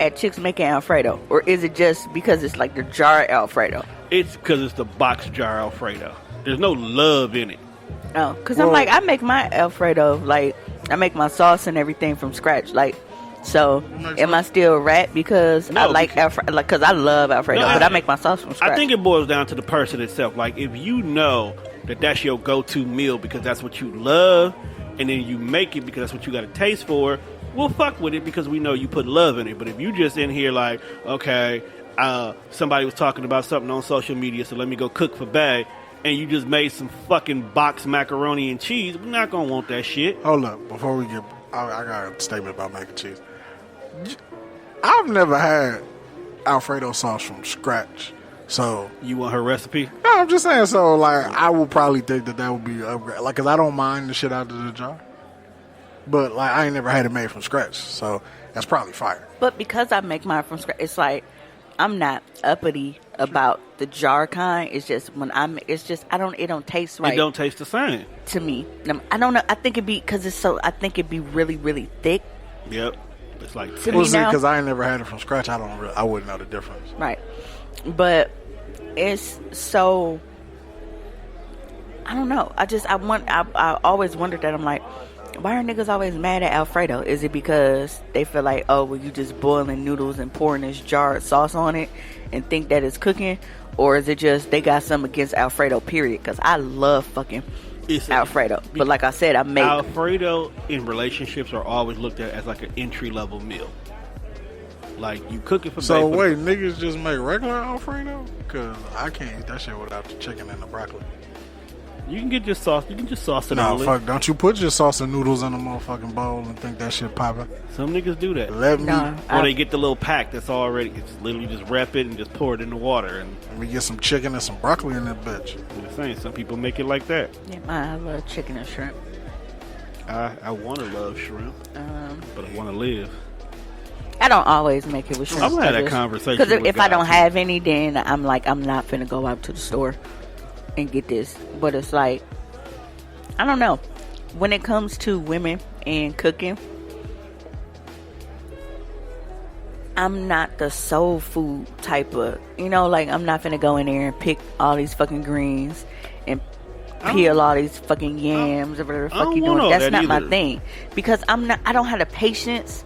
at chicks making Alfredo? Or is it just because it's like the jar Alfredo? It's because it's the box jar Alfredo. There's no love in it. Oh, because Well- I'm like, I make my Alfredo, like, I make my sauce and everything from scratch. Like, so makes am I still a rat because No, I like because- Alfredo? Like, because I love Alfredo, No, but I make my sauce from scratch. I think it boils down to the person itself. Like, if you know that that's your go-to meal because that's what you love, and then you make it because that's what you got a taste for, we'll fuck with it because we know you put love in it. But if you just in here like, okay, somebody was talking about something on social media, so let me go cook for Bay, and you just made some fucking box macaroni and cheese, we're not gonna want that shit. Hold up, before we get, I got a statement about mac and cheese. I've never had Alfredo sauce from scratch. So, You want her recipe? no, I'm just saying, so, like, I would probably think that would be an upgrade. Like, because I don't mind the shit out of the jar. But, like, I ain't never had it made from scratch. So, that's probably fire. But because I make mine from scratch, it's like I'm not uppity about the jar kind. It's just when it don't taste right It don't taste the same. to me. I don't know. I think it'd be because it's so. I think it'd be really, really thick. Yep. It's like To Well, me see, now- because I ain't never had it from scratch. I wouldn't know the difference. Right. But it's so, I don't know. I always wondered that. I'm like, why are niggas always mad at Alfredo? Is it because they feel like, oh, well, you just boiling noodles and pouring this jarred sauce on it and think that it's cooking? Or is it just they got something against Alfredo, period? Because I love fucking Alfredo. But like I said, I make... Alfredo in relationships are always looked at as like an entry-level meal. Like, you cook it for So bacon. wait, niggas just make regular Alfredo? Because I can't eat that shit without the chicken and the broccoli. You can get just sauce. You can just sauce it No, on it. fuck, don't you put your sauce and noodles in a motherfucking bowl and think that shit poppin'? Some niggas do that. Let me Or they get the little pack that's already, it's literally just wrap it and just pour it in the water. And let me get some chicken and some broccoli in that bitch. I'm just saying, some people make it like that. Yeah, I love chicken and shrimp. I want to love shrimp, but I want to live. I don't always make it with shrimp. I'm gonna have that conversation Because with if I God, don't too. have any, then I'm like, I'm not finna go out to the store and get this. But it's like, I don't know. When it comes to women and cooking, I'm not the soul food type of, like I'm not finna go in there and pick all these fucking greens and peel all these fucking yams or whatever the I fuck don't you want doing. all That's that not my either. thing. Because I don't have the patience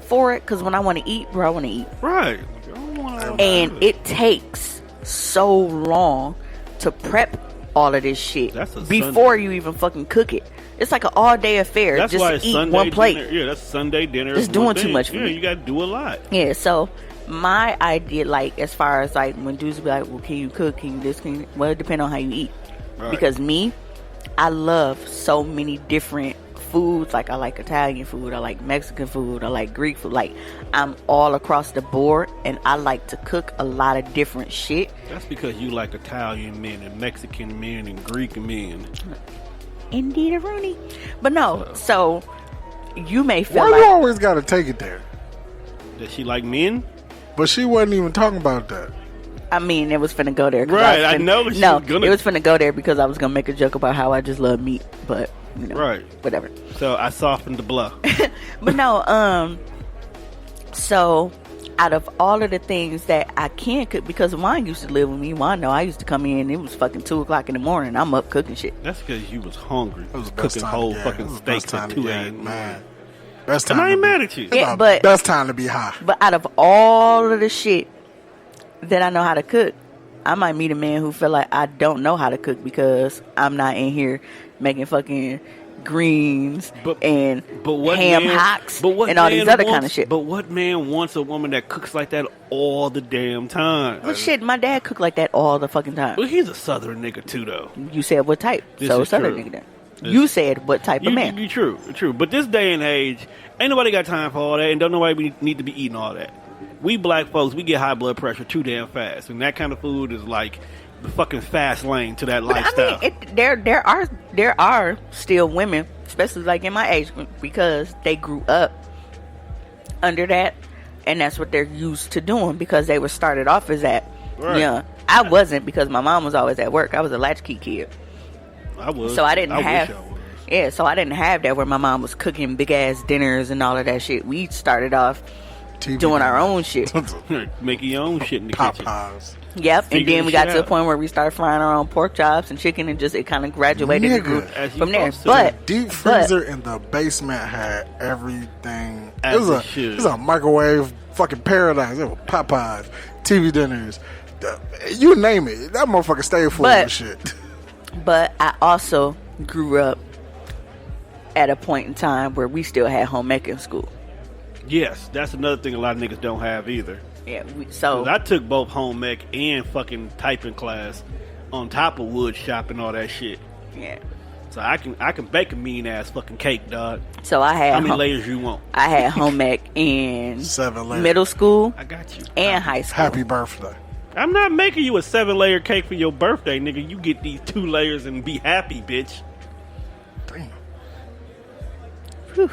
for it. Because when I want to eat, bro, I want to eat. Right. I don't want all And that. it takes so long to prep all of this shit That's a before Sunday. you even fucking cook it. It's like an all-day affair That's just why to it's eat Sunday one plate. dinner. Yeah, that's Sunday dinner. It's one doing too thing. much for yeah, me. you got to do a lot. Yeah, so my idea, like, as far as, like, when dudes be like, well, can you cook, can you this, can you... Well, it depends on how you eat. Right. Because me, I love so many different foods. Like, I like Italian food, I like Mexican food, I like Greek food. Like, I'm all across the board, and I like to cook a lot of different shit. That's because you like Italian men and Mexican men and Greek men. Indeed, a Rooney. But no, so you may feel Why like... you always gotta take it there? Does she like men? But she wasn't even talking about that. I mean, it was finna go there. 'cause Right, was I know she No, was gonna- it was finna go there because I was gonna make a joke about how I just love meat, but Right. whatever. So I softened the blow. But no, so out of all of the things that I can cook, because Juan used to live with me, Juan know I used to come in, it was fucking 2:00 in the morning, I'm up cooking shit. That's because you was hungry. It was the best Cooking time whole to get. fucking It was the best steaks at time to 2 get, a.m. man. Best And time. I ain't to mad be- at you. Yeah, the but- best time to be high. But out of all of the shit that I know how to cook, I might meet a man who feel like I don't know how to cook because I'm not in here making fucking greens and ham hocks and all these other kind of shit. But what man wants a woman that cooks like that all the damn time? Well, shit, my dad cooked like that all the fucking time. Well, he's a southern nigga too, though. You said what type? This So is southern true. nigga then. You said what type of man? You true. But this day and age, ain't nobody got time for all that, and don't nobody need to be eating all that. We black folks, we get high blood pressure too damn fast, and that kind of food is like the fucking fast lane to that But lifestyle. I mean, there are still women, especially like in my age group, because they grew up under that, and that's what they're used to doing because they were started off as that. Right. Yeah, I wasn't because my mom was always at work. I was a latchkey kid, I was. so I didn't have. Wish I was. Yeah, so I didn't have that where my mom was cooking big ass dinners and all of that shit. We started off TV doing our own shit. Making your own shit in the kitchen. Popeyes. Yep, and Figuring then we shit got to the out. point where we started frying our own pork chops and chicken, and just it kind of graduated and grew Nigga. As you from there. supposed to. But Deep freezer in the basement had everything. As It was it should. it was a microwave fucking paradise. It was Popeyes, TV dinners, you name it. That motherfucker stayed full But- of shit. But I also grew up at a point in time where we still had home ec in school. Yes, that's another thing a lot of niggas don't have either. Yeah, so 'Cause I took both home ec and fucking typing class on top of wood shop and all that shit. yeah, So I can bake a mean ass fucking cake, dog. so I had How many home, layers you want? I had home ec in 7 layers. middle school I got you. and high school. Happy birthday. I'm not making you a 7-layer cake for your birthday, nigga. You get these 2 layers and be happy, bitch. Damn. Whew.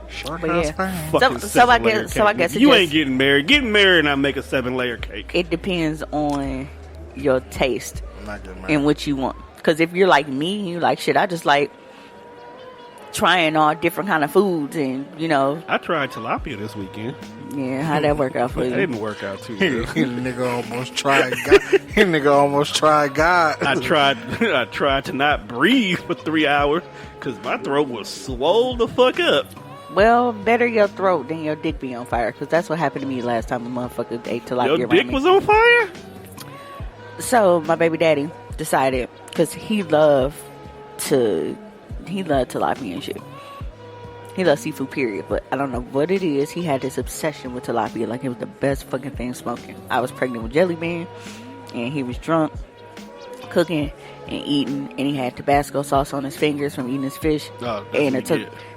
Shark But ass yeah. fan. Fucking So I 7-layer guess- so I cake. guess it you just- ain't getting married. Getting married and I make a 7-layer cake. It depends on your taste I'm not getting married. and what you want. Because if you're like me, you like shit. I just like trying all different kind of foods, and I tried tilapia this weekend. Yeah, how'd that work out for It you? didn't work out too good. Nigga almost tried God. I tried to not breathe for 3 hours because my throat was swole the fuck up. Well, better your throat than your dick be on fire, because that's what happened to me last time a motherfucker ate tilapia. Your dick was on fire? So my baby daddy decided, because he loved tilapia and shit. He loves seafood, period. But I don't know what it is. He had this obsession with tilapia. Like, it was the best fucking thing smoking. I was pregnant with Jelly Bean, and he was drunk, cooking and eating, and he had Tabasco sauce on his fingers from eating his fish. Oh, and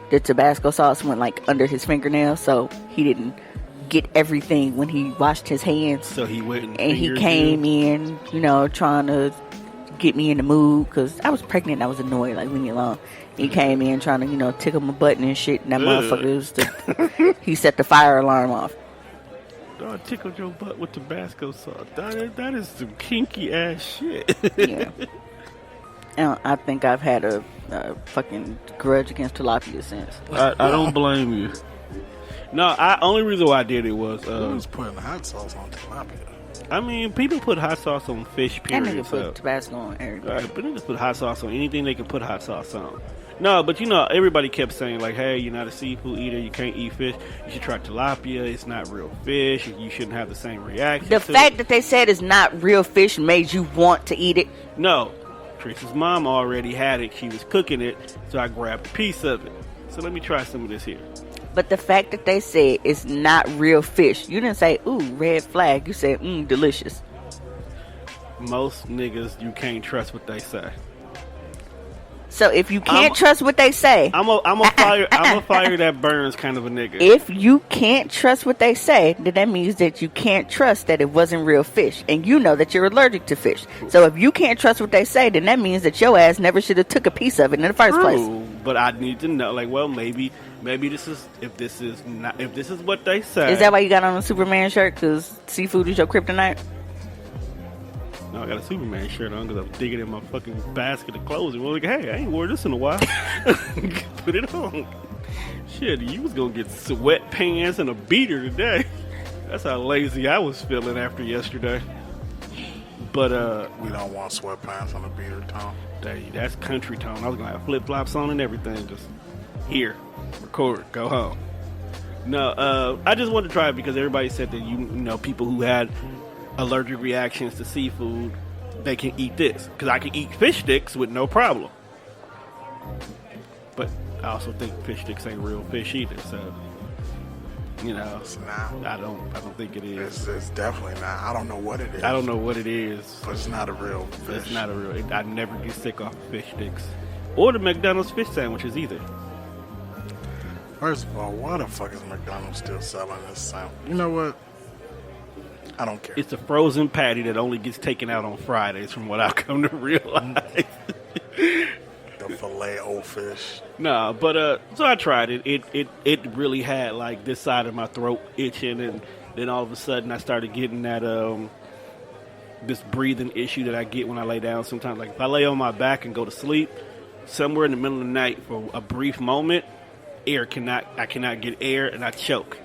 the Tabasco sauce went like under his fingernails, so he didn't get everything when he washed his hands. So he went and he came in, trying to get me in the mood, because I was pregnant and I was annoyed, like, leave me alone. He came in trying to, tickle my button and shit, and that motherfucker he set the fire alarm off. Oh, I tickled your butt with Tabasco sauce. That is some kinky ass shit. Yeah. And I think I've had a fucking grudge against tilapia since. I don't blame you. No, only reason why I did it was Who's putting hot sauce on tilapia? I mean, people put hot sauce on fish, period. That nigga put Tabasco on everything. Right, but niggas put hot sauce on anything they can put hot sauce on. No, but everybody kept saying, like, hey, you're not a seafood eater, you can't eat fish, you should try tilapia, it's not real fish, you shouldn't have the same reaction. The fact that they said it's not real fish made you want to eat it? No. Tristan's mom already had it, she was cooking it, so I grabbed a piece of it. So let me try some of this here. But the fact that they said it's not real fish, you didn't say, ooh, red flag, you said, delicious. Most niggas, you can't trust what they say. So if you can't trust what they say, I'm a fire that burns kind of a nigga. If you can't trust what they say, then that means that you can't trust that it wasn't real fish, and you know that you're allergic to fish. So if you can't trust what they say, then that means that your ass never should have took a piece of it in the first place. But I need to know, like, well, maybe this is if this is what they say. Is that why you got on a Superman shirt? Because seafood is your kryptonite? No, I got a Superman shirt on because I'm digging in my fucking basket of clothes. And we're like, hey, I ain't wore this in a while. Put it on. Shit, you was going to get sweatpants and a beater today. That's how lazy I was feeling after yesterday. But, we don't want sweatpants on a beater, Tom. That's country tone. I was going to have flip-flops on and everything. Just here, record, go home. No, I just wanted to try it because everybody said that, people who had allergic reactions to seafood, they can eat this. Because I can eat fish sticks with no problem. But I also think fish sticks ain't real fish either, so it's not. I don't think it is. It's definitely not. I don't know what it is. I don't know what it is. But it's not a real fish. It's not a real. I never get sick off of fish sticks or the McDonald's fish sandwiches either. First of all, why the fuck is McDonald's still selling this sandwich? You know what? I don't care. It's a frozen patty that only gets taken out on Fridays, from what I've come to realize. The filet-o-fish. No, but so I tried it. It really had like this side of my throat itching, and then all of a sudden I started getting that this breathing issue that I get when I lay down. Sometimes, like if I lay on my back and go to sleep, somewhere in the middle of the night for a brief moment, I cannot get air and I choke.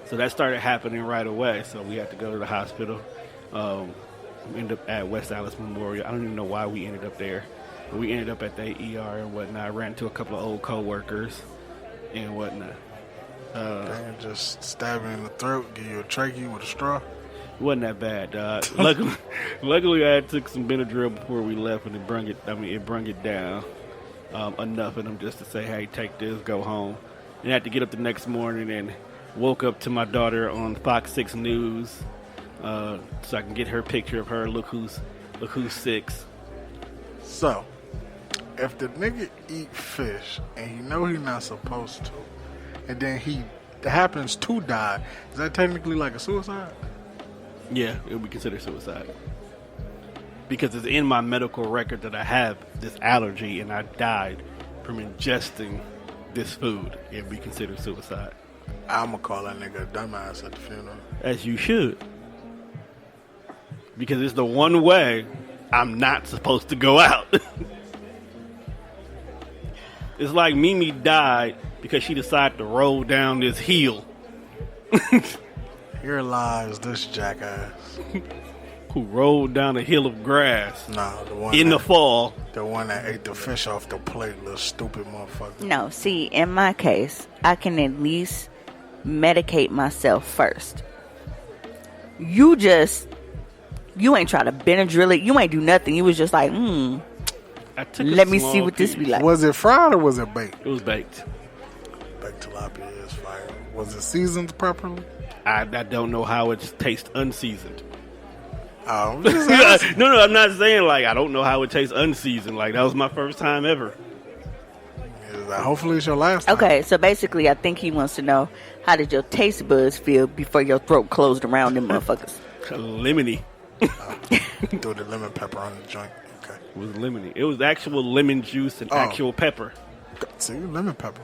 So that started happening right away. So we had to go to the hospital. We ended up at West Allis Memorial. I don't even know why we ended up there. But we ended up at the ER and whatnot. I ran into a couple of old co-workers and whatnot. Damn, just stab you in the throat, give you a trachea with a straw. It wasn't that bad. Luckily, I took some Benadryl before we left, and it brung it down enough of them just to say, hey, take this, go home. And I had to get up the next morning and woke up to my daughter on Fox 6 News so I can get her picture of her. Look who's 6. So, if the nigga eat fish and he know he's not supposed to, and then he happens to die, is that technically like a suicide? Yeah, it would be considered suicide. Because it's in my medical record that I have this allergy and I died from ingesting this food. It would be considered suicide. I'm going to call that nigga a dumbass at the funeral. As you should. Because it's the one way I'm not supposed to go out. It's like Mimi died because she decided to roll down this hill. Here lies this jackass. Who rolled down a hill of grass. Nah, the one in the fall. The one that ate the fish off the plate, little stupid motherfucker. No, see, in my case, I can at least medicate myself first. You ain't try to Benadryl it. You ain't do nothing. You was just like, let me see what this be like. Was it fried or was it baked? It was baked. Baked tilapia is fire. Was it seasoned properly? I don't know how it tastes unseasoned. Oh, no, I'm not saying like I don't know how it tastes unseasoned. Like that was my first time ever. Hopefully it's your last time. Okay, so basically I think he wants to know, how did your taste buds feel before your throat closed around them motherfuckers? Lemony. Threw the lemon pepper on the joint. Okay. It was lemony. It was actual lemon juice and actual pepper. See, lemon pepper.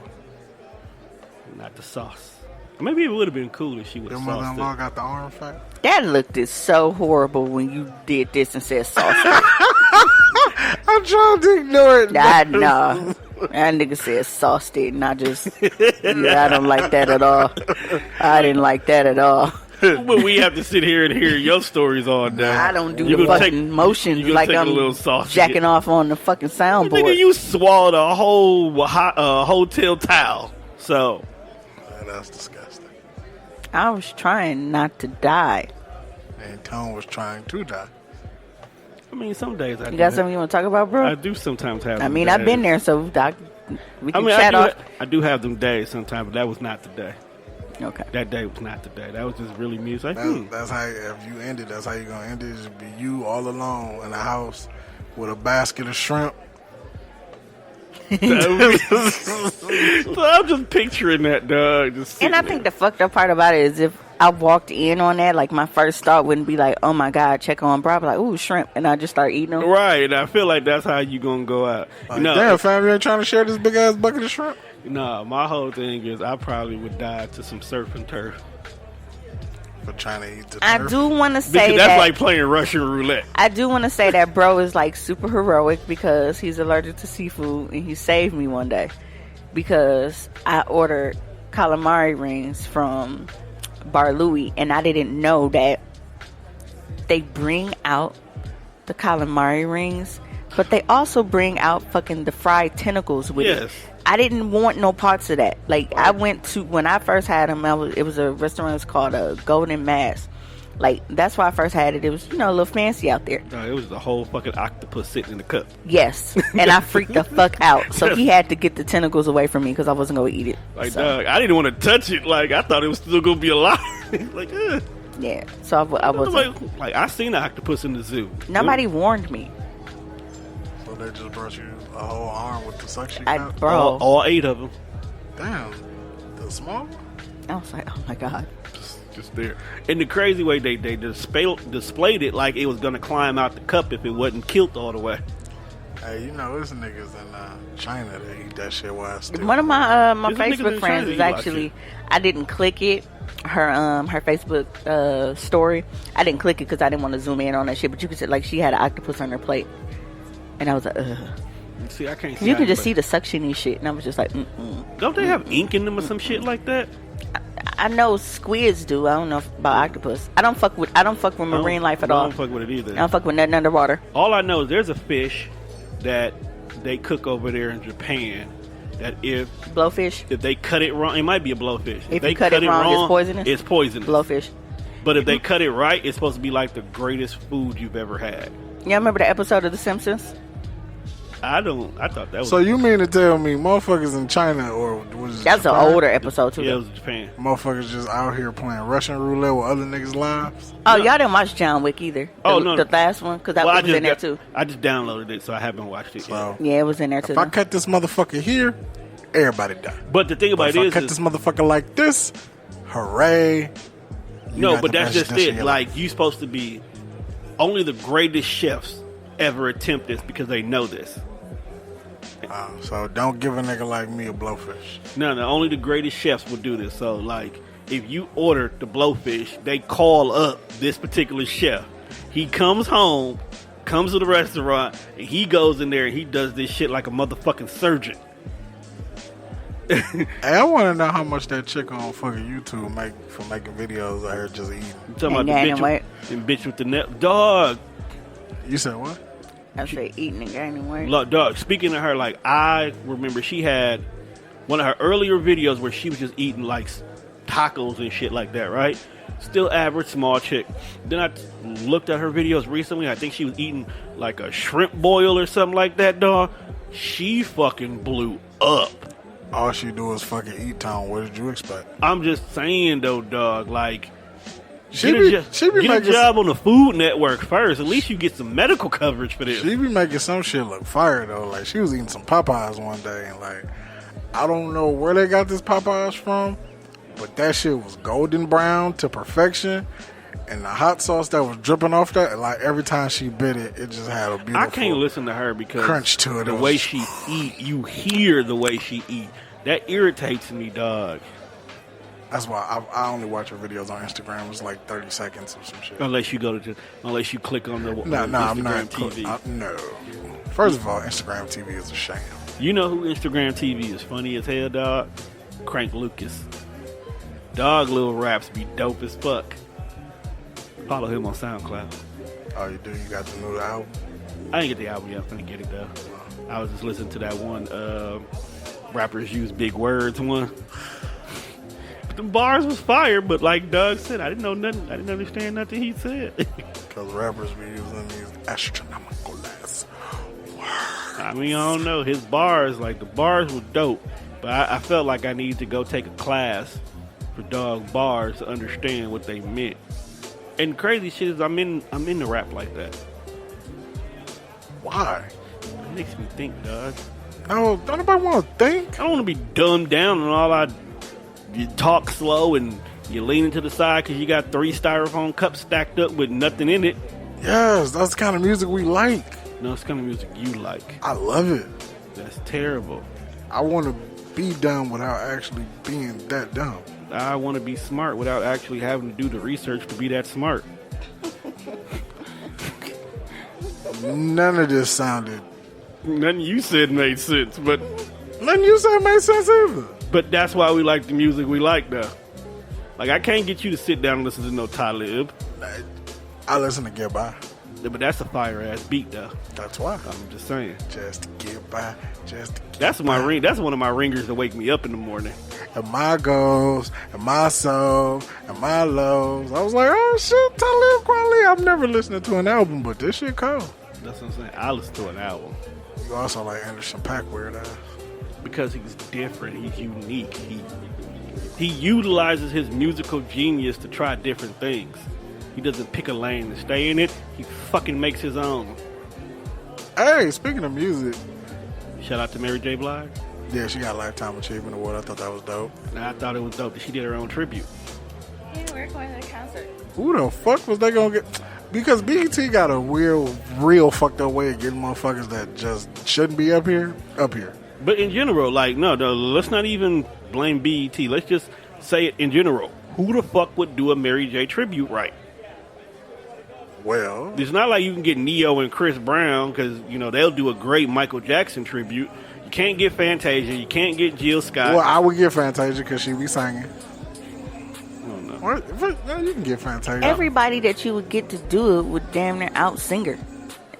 Not the sauce. Maybe it would have been cool if she would have Your sauced mother-in-law it. got the arm fat? That looked so horrible when you did this and said sausage. I'm trying to ignore it. Nah. That nigga said sauced it, and I just, I don't like that at all. I didn't like that at all. But we have to sit here and hear your stories all day. I don't do the fucking motions like I'm jacking off on the fucking soundboard. Nigga, you swallowed a whole hotel towel. So. That's disgusting. I was trying not to die. And Tone was trying to die. I mean, some days I do. You got something you want to talk about, bro? I do sometimes have. I mean, I've been there, so we can chat off. I do have them days sometimes, but that was not the day. Okay. That day was not the day. That was just really me. It's like, That's how, if you end it, that's how you're going to end it. It'll be you all alone in a house with a basket of shrimp. So I'm just picturing that, dog. And I think the fucked up part about it is if I walked in on that, like my first thought wouldn't be like, oh my God, check on bro. I'd be like, ooh, shrimp. And I just start eating them. Right. And I feel like that's how you going to go out. Like, damn, fam, you ain't trying to share this big ass bucket of shrimp? No, my whole thing is I probably would die to some surf and turf. For trying to eat the turf? I do want to say that's like playing Russian roulette. I do want to say that bro is like super heroic because he's allergic to seafood and he saved me one day because I ordered calamari rings from Bar Louie and I didn't know that they bring out the calamari rings, but they also bring out fucking the fried tentacles with it. I didn't want no parts of that. Like, I went to, when I first had them, it was a restaurant, it was called Golden Mass. Like, that's why I first had it. It was, a little fancy out there. It was the whole fucking octopus sitting in the cup. Yes. And I freaked the fuck out. So he had to get the tentacles away from me because I wasn't going to eat it. Like, dog, I didn't want to touch it. Like, I thought it was still going to be alive. Like, yeah. So I wasn't. Like, I seen the octopus in the zoo. Nobody warned me. So they just brought you a whole arm with the suction cup? Bro. All 8 of them. Damn. The small one? I was like, oh my God. Just there. In the crazy way, they displayed it like it was going to climb out the cup if it wasn't killed all the way. Hey, there's niggas in China that eat that shit while I still. One of my Facebook friends is actually, I didn't click it. Her Facebook story. I didn't click it because I didn't want to zoom in on that shit. But you could see, like, she had an octopus on her plate, and I was like, ugh. See, I can't. You can just see the suctiony shit, and I was just like, Don't they have ink in them or some shit like that? I know squids do. I don't know about octopus. I don't fuck with marine life at all. I don't fuck with it either. I don't fuck with nothing underwater. All I know is there's a fish that they cook over there in Japan. That if they cut it wrong, it might be a blowfish. If they cut it wrong, it's poisonous. It's poisonous. Blowfish. But if they cut it right, it's supposed to be like the greatest food you've ever had. Yeah, remember the episode of The Simpsons? I thought that was. So you mean to tell me motherfuckers in China or was that's Japan? An older episode too? Yeah, it was Japan. Motherfuckers just out here playing Russian roulette with other niggas' lives. Oh, y'all didn't watch John Wick either? The last one, because that was in there too. I just downloaded it, so I haven't watched it yet. Yeah, it was in there too. If I cut this motherfucker here, everybody die. But the thing about it is, if I cut this motherfucker like this, hooray! No, but that's just it. Like, you supposed to be only the greatest chefs ever attempt this because they know this. So don't give a nigga like me a blowfish. No, only the greatest chefs would do this. So, like, if you order the blowfish, they call up this particular chef. He comes home, comes to the restaurant, and he goes in there and he does this shit like a motherfucking surgeon. Hey, I want to know how much that chick on fucking YouTube make for making videos of her just eating. You talking about the bitch with the net dog? You said what? I say eating and gaining weight. Look, dog. Speaking of her, like I remember she had one of her earlier videos where she was just eating like tacos and shit like that, right? Still average, small chick. Then I looked at her videos recently. I think she was eating like a shrimp boil or something like that, dog. She fucking blew up. All she do is fucking eat town. What did you expect? I'm just saying though, dog. Like, She get be a job on the Food Network first. At least you get some medical coverage for this. She be making some shit look fire though. Like she was eating some Popeyes one day, and like I don't know where they got this Popeyes from, but that shit was golden brown to perfection. And the hot sauce that was dripping off that, like every time she bit it, it just had a beautiful. I can't listen to her because crunch to it. The way she eat, you hear the way she eat. That irritates me, dog. That's why I only watch her videos on Instagram. It's like 30 seconds or some shit. Unless you click on the no, I'm not TV. No. First of all, Instagram TV is a sham. You know who Instagram TV is funny as hell, dog? Crank Lucas. Dog little raps be dope as fuck. Follow him on SoundCloud. Oh, you do? You got the new album? I didn't get the album yet. I'm gonna get it though. I was just listening to that one rappers use big words one. But the bars was fire, but like Doug said, I didn't know nothing. I didn't understand nothing he said. Because rappers be using these astronomical ass words. I mean, I don't know. His bars, like the bars were dope. But I felt like I needed to go take a class for dog bars to understand what they meant. And crazy shit is I'm into rap like that. Why? It makes me think, dog. No, don't nobody want to think. I don't want to be dumbed down and you talk slow and you leaning to the side because you got 3 styrofoam cups stacked up with nothing in it. Yes, that's the kind of music we like. No, it's the kind of music you like. I love it. That's terrible. I want to be dumb without actually being that dumb. I want to be smart without actually having to do the research to be that smart. None of this sounded. Nothing you said made sense, but nothing you said made sense either. But that's why we like the music we like, though. Like, I can't get you to sit down and listen to no Talib. I listen to Get By. But that's a fire-ass beat, though. That's why. I'm just saying. Just to get by. Just to get That's by. That's one of my ringers to wake me up in the morning. And my goals, and my soul, and my lows. I was like, oh shit, Talib Kweli. I've never listened to an album, but this shit cool. That's what I'm saying. I listen to an album. You also like Anderson .Paak weird ass. Because he's different. He's unique. He utilizes his musical genius to try different things. He doesn't pick a lane and stay in it. He fucking makes his own. Hey, speaking of music. Shout out to Mary J. Blige. Yeah, she got a Lifetime Achievement Award. I thought that was dope. And I thought it was dope that she did her own tribute. Yeah, we're going to the concert. Who the fuck was they gonna get? Because BET got a real fucked up way of getting motherfuckers that just shouldn't be up here. But in general, like, no, let's not even blame BET. Let's just say it in general. Who the fuck would do a Mary J. tribute right? Well, it's not like you can get Neo and Chris Brown because, they'll do a great Michael Jackson tribute. You can't get Fantasia. You can't get Jill Scott. Well, I would get Fantasia because she be singing. Oh, no. Well, you can get Fantasia. Everybody that you would get to do it would damn near out-sing her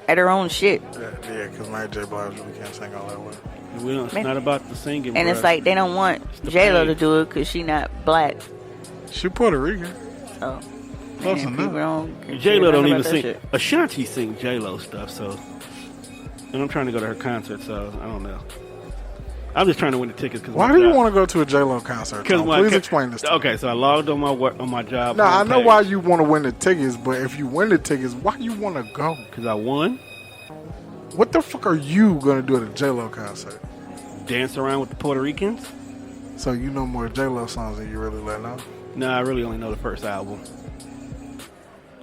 at her own shit. Yeah, because Mary J. Blige really can't sing all that way. It's not about the singing, and bruh. it's like they don't want J-Lo to do it because she not black. She Puerto Rican. So Close enough. J-Lo don't even sing. Ashanti sing J-Lo stuff, so. And I'm trying to go to her concert, so I don't know. I'm just trying to win the tickets. Why do you want to go to a J-Lo concert? Please explain this to me. Okay, so I logged on my job. No, I know why you want to win the tickets, but if you win the tickets, why you want to go? Because I won. What the fuck are you going to do at a J-Lo concert? Dance around with the Puerto Ricans. So you know more J-Lo songs than you really let know? No, I really only know the first album.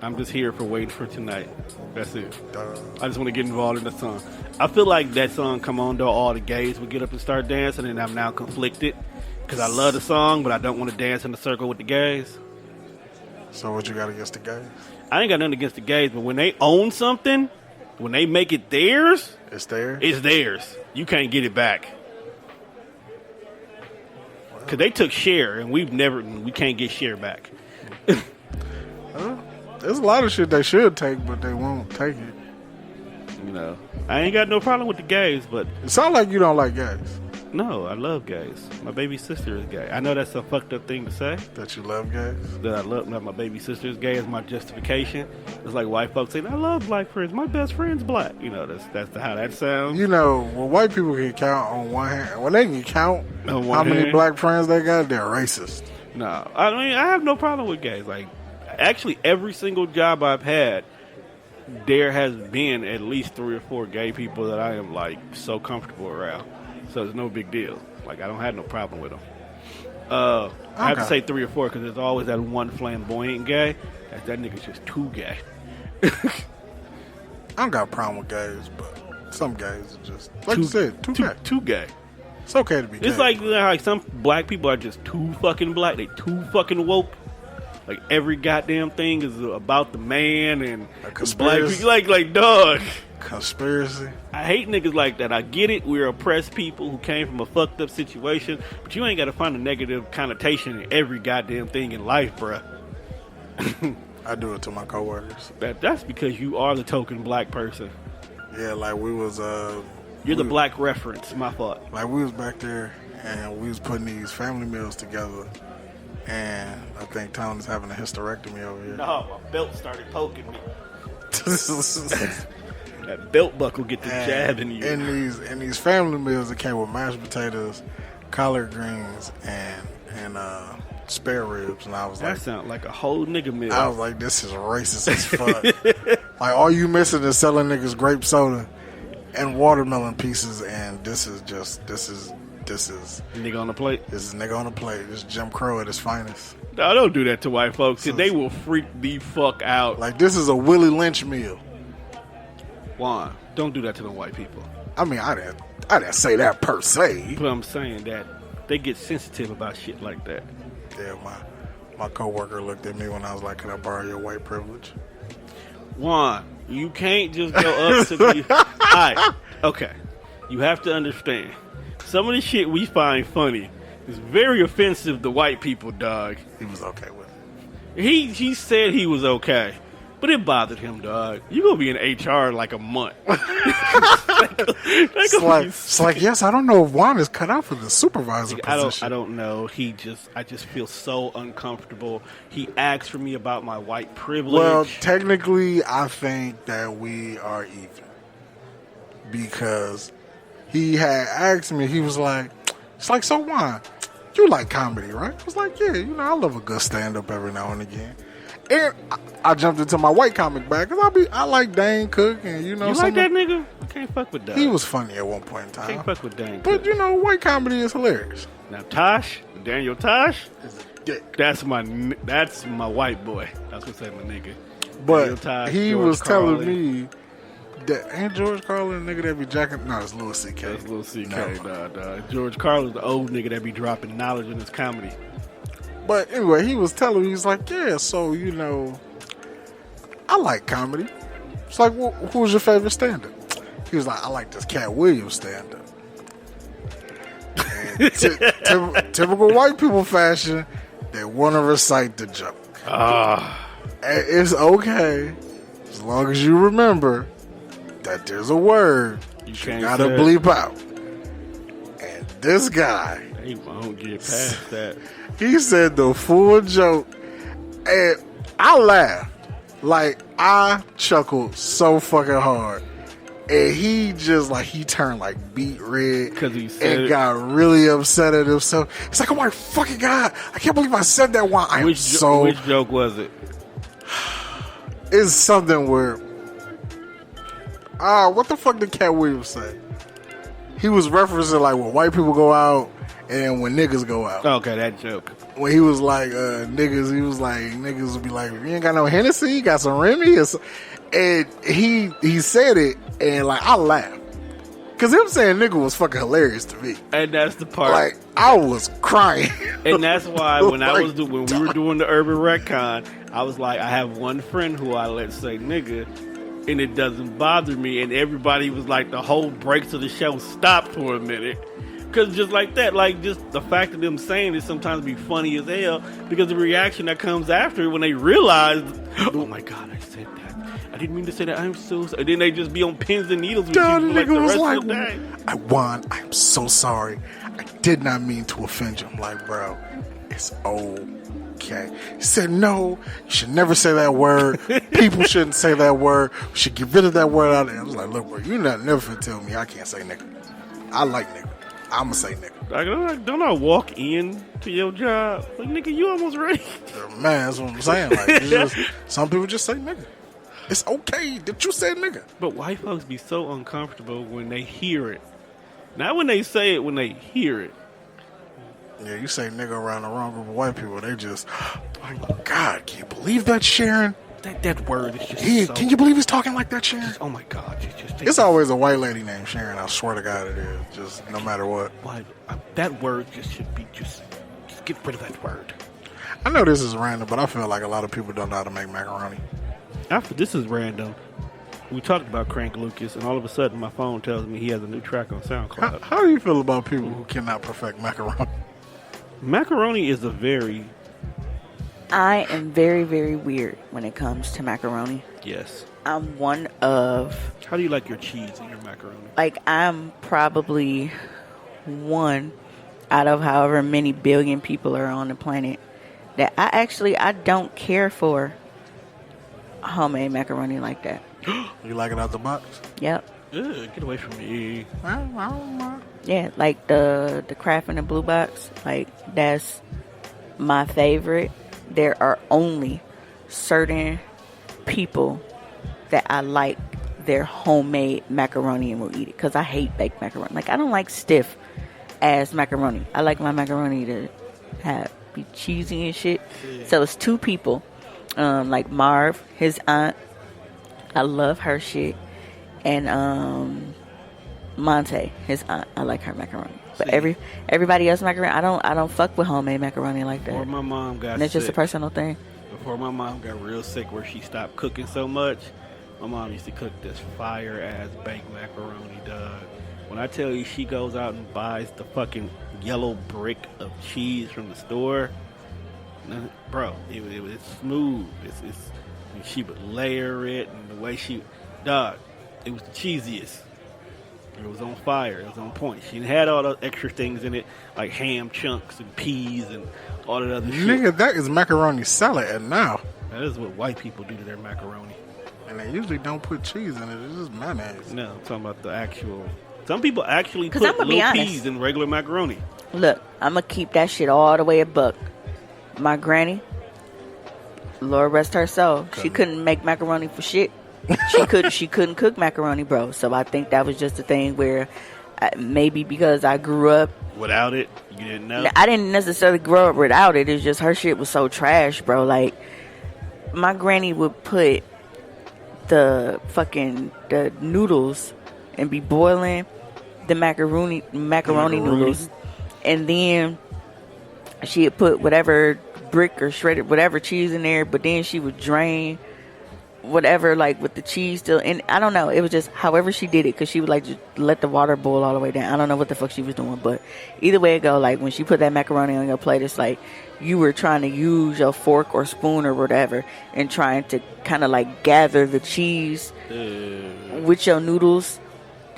I'm just here for waiting for tonight. That's it. I just want to get involved in the song. I feel like that song come on though, all the gays would get up and start dancing, and I'm now conflicted because I love the song, but I don't want to dance in a circle with the gays. So what you got against the gays? I ain't got nothing against the gays, but when they own something, when they make it theirs, it's theirs. It's theirs. You can't get it back. Because they took share, and we can't get share back. There's a lot of shit they should take, but they won't take it. You know, I ain't got no problem with the gays, but It sounds like you don't like gays. no, I love gays. My baby sister is gay. I know that's a fucked up thing to say. That you love gays. That I love that my baby sister is gay is my justification. It's like white folks saying I love black friends. My best friend's black. You know, that's how that sounds. You know, when white people can count on one hand, when they can count On how one many hand. black friends they got, they're racist. No, I mean I have no problem with gays. Like, actually, every single job I've had, there has been at least 3 or 4 gay people that I am like so comfortable around. So it's no big deal. Like, I don't have no problem with them. I have to say 3 or 4 because there's always that one flamboyant gay. That nigga's just too gay. I don't got a problem with gays, but some gays are just, like you said, too gay. Too gay. It's okay to be gay. It's like some black people are just too fucking black. They too fucking woke. Like, every goddamn thing is about the man and A the black conspiracy. people. Like, dog. Conspiracy. I hate niggas like that. I get it. We're oppressed people who came from a fucked up situation, but you ain't got to find a negative connotation in every goddamn thing in life, bruh. I do it to my coworkers. That's because you are the token black person. Yeah, like we was You're the black reference. My fault. like we was back there and we was putting these family meals together, and I think Tom is having a hysterectomy over here. No, my belt started poking me. That belt buckle get the jab in you. In these family meals, it came with mashed potatoes, collard greens, and spare ribs, and I was That like, sounds like a whole nigga meal. I was like, this is racist as fuck. Like, all you missing is selling niggas grape soda and watermelon pieces, and this is Nigga on the plate. this is nigga on the plate. This is Jim Crow at his finest. No, don't do that to white folks. 'Cause they will freak the fuck out. Like, this is a Willie Lynch meal. Juan, don't do that to the white people. I mean, I didn't say that per se. But I'm saying that they get sensitive about shit like that. Yeah, my coworker looked at me when I was like, "Can I borrow your white privilege?" Juan, you can't just go up to me. Alright, okay. You have to understand. Some of the shit we find funny is very offensive to white people, dog. He was okay with it. He said he was okay. But it bothered him, dog. You gonna be in HR in like a month. It's like, yes, I don't know if Juan is cut out for the supervisor position. I don't know. I just feel so uncomfortable. He asked for me about my white privilege. Well, technically, I think that we are even. Because he had asked me, he was like, it's like, so Juan, you like comedy, right? I was like, yeah, I love a good stand-up every now and again. And I jumped into my white comic bag because I like Dane Cook, and you like that nigga? I can't fuck with that. He was funny at one point in time. Can't fuck with Dane Cook. But white comedy is hilarious. Now Daniel Tosh, that's my white boy. I was gonna say my nigga. But Tosh, he George was telling Carlin. me that ain't George Carlin the nigga that be jacking. No, it's Louis C.K. That's Lil C.K. No. Nah. George Carlin's the old nigga that be dropping knowledge in his comedy. But anyway, he was telling me, he's like, yeah, so, I like comedy. It's like, well, who's your favorite stand-up? He was like, I like this Cat Williams stand-up. And typical white people fashion, they want to recite the joke. And it's okay, as long as you remember that there's a word you gotta bleep out. And this guy, he won't get past that. He said the full joke, and I laughed. Like, I chuckled so fucking hard. And he just, he turned, beet red. Because he said and got really upset at himself. It's like, oh my fucking God, I can't believe I said that one. Which joke was it? It's something where, what the fuck did Cat Williams say? He was referencing, when white people go out, and when niggas go out. Okay, that joke. When he was like, niggas, he was like, niggas would be like, you ain't got no Hennessy, you got some Remy? And he said it, and I laughed. Because him saying nigga was fucking hilarious to me. And that's the part. I was crying. And that's why when we were doing the Urban Retcon, I was like, I have one friend who I let say nigga, and it doesn't bother me. And everybody was like, the whole breaks of the show stopped for a minute. Because just like that, like just the fact of them saying it sometimes be funny as hell because the reaction that comes after when they realize, oh my God, I said that. I didn't mean to say that. I'm so sorry. And then they just be on pins and needles with you Dude, like nigga the was rest like, of the day. I won. I'm so sorry. I did not mean to offend you. I'm like, bro, it's okay. He said, no, you should never say that word. People shouldn't say that word. We should get rid of that word out of there. I was like, look, bro, you're not never finna tell me I can't say nigga. I like nigga. I'ma say nigga. Like, don't I walk in to your job? Like, nigga, you almost ready. Man, that's what I'm saying. Like, it's just, some people just say nigga. It's okay that you said nigga. But white folks be so uncomfortable when they hear it. Not when they say it, when they hear it. Yeah, you say nigga around the wrong group of white people, they just, oh my God, can you believe that, Sharon? That word is just Yeah, so, can you believe he's talking like that, Sharon? oh my God. It's always a white lady named Sharon, I swear to God it is. Just no matter what. Why, that word just should be just get rid of that word. I know this is random, but I feel like a lot of people don't know how to make macaroni. After this is random. We talked about Crank Lucas, and all of a sudden my phone tells me he has a new track on SoundCloud. How do you feel about people who cannot perfect macaroni? Macaroni is I am very, very weird when it comes to macaroni. Yes. I'm one of... How do you like your cheese in your macaroni? Like, I'm probably one out of however many billion people are on the planet that I don't care for homemade macaroni like that. You like it out the box? Yep. Ugh, get away from me. I don't know. Yeah, like the Kraft in the blue box, like that's my favorite. There are only certain people that I like their homemade macaroni and will eat it because I hate baked macaroni. Like I don't like stiff ass macaroni. I like my macaroni to be cheesy and shit. So it's two people, like Marv, his aunt. I love her shit, and Monte, his aunt. I like her macaroni. But everybody else macaroni, I don't fuck with homemade macaroni like that. Before my mom got and it's sick, just a personal thing. Before my mom got real sick where she stopped cooking so much, my mom used to cook this fire ass baked macaroni, dog. When I tell you she goes out and buys the fucking yellow brick of cheese from the store, bro, it's smooth. It's and she would layer it, and the way it was the cheesiest. It was on fire. It was on point. She had all the extra things in it, like ham chunks and peas and all that other shit. Nigga, that is macaroni salad, and now. That is what white people do to their macaroni. And they usually don't put cheese in it. It's just mayonnaise. No, I'm talking about the actual. Some people actually put I'ma be little honest. peas in regular macaroni. Look, I'm gonna keep that shit all the way a buck. My granny, Lord rest her soul, she couldn't make macaroni for shit. She couldn't cook macaroni, bro. So I think that was just a thing where maybe because I grew up Without it, you didn't know? I didn't necessarily grow up without it. It's just her shit was so trash, bro. Like my granny would put the noodles and be boiling the macaroni noodles, and then she'd put whatever brick or shredded whatever cheese in there, but then she would drain whatever, like with the cheese still, and I don't know, it was just however she did it, because she would like just let the water boil all the way down. I don't know what the fuck she was doing, but either way it go, like when she put that macaroni on your plate, it's like you were trying to use your fork or spoon or whatever and trying to kind of like gather the cheese with your noodles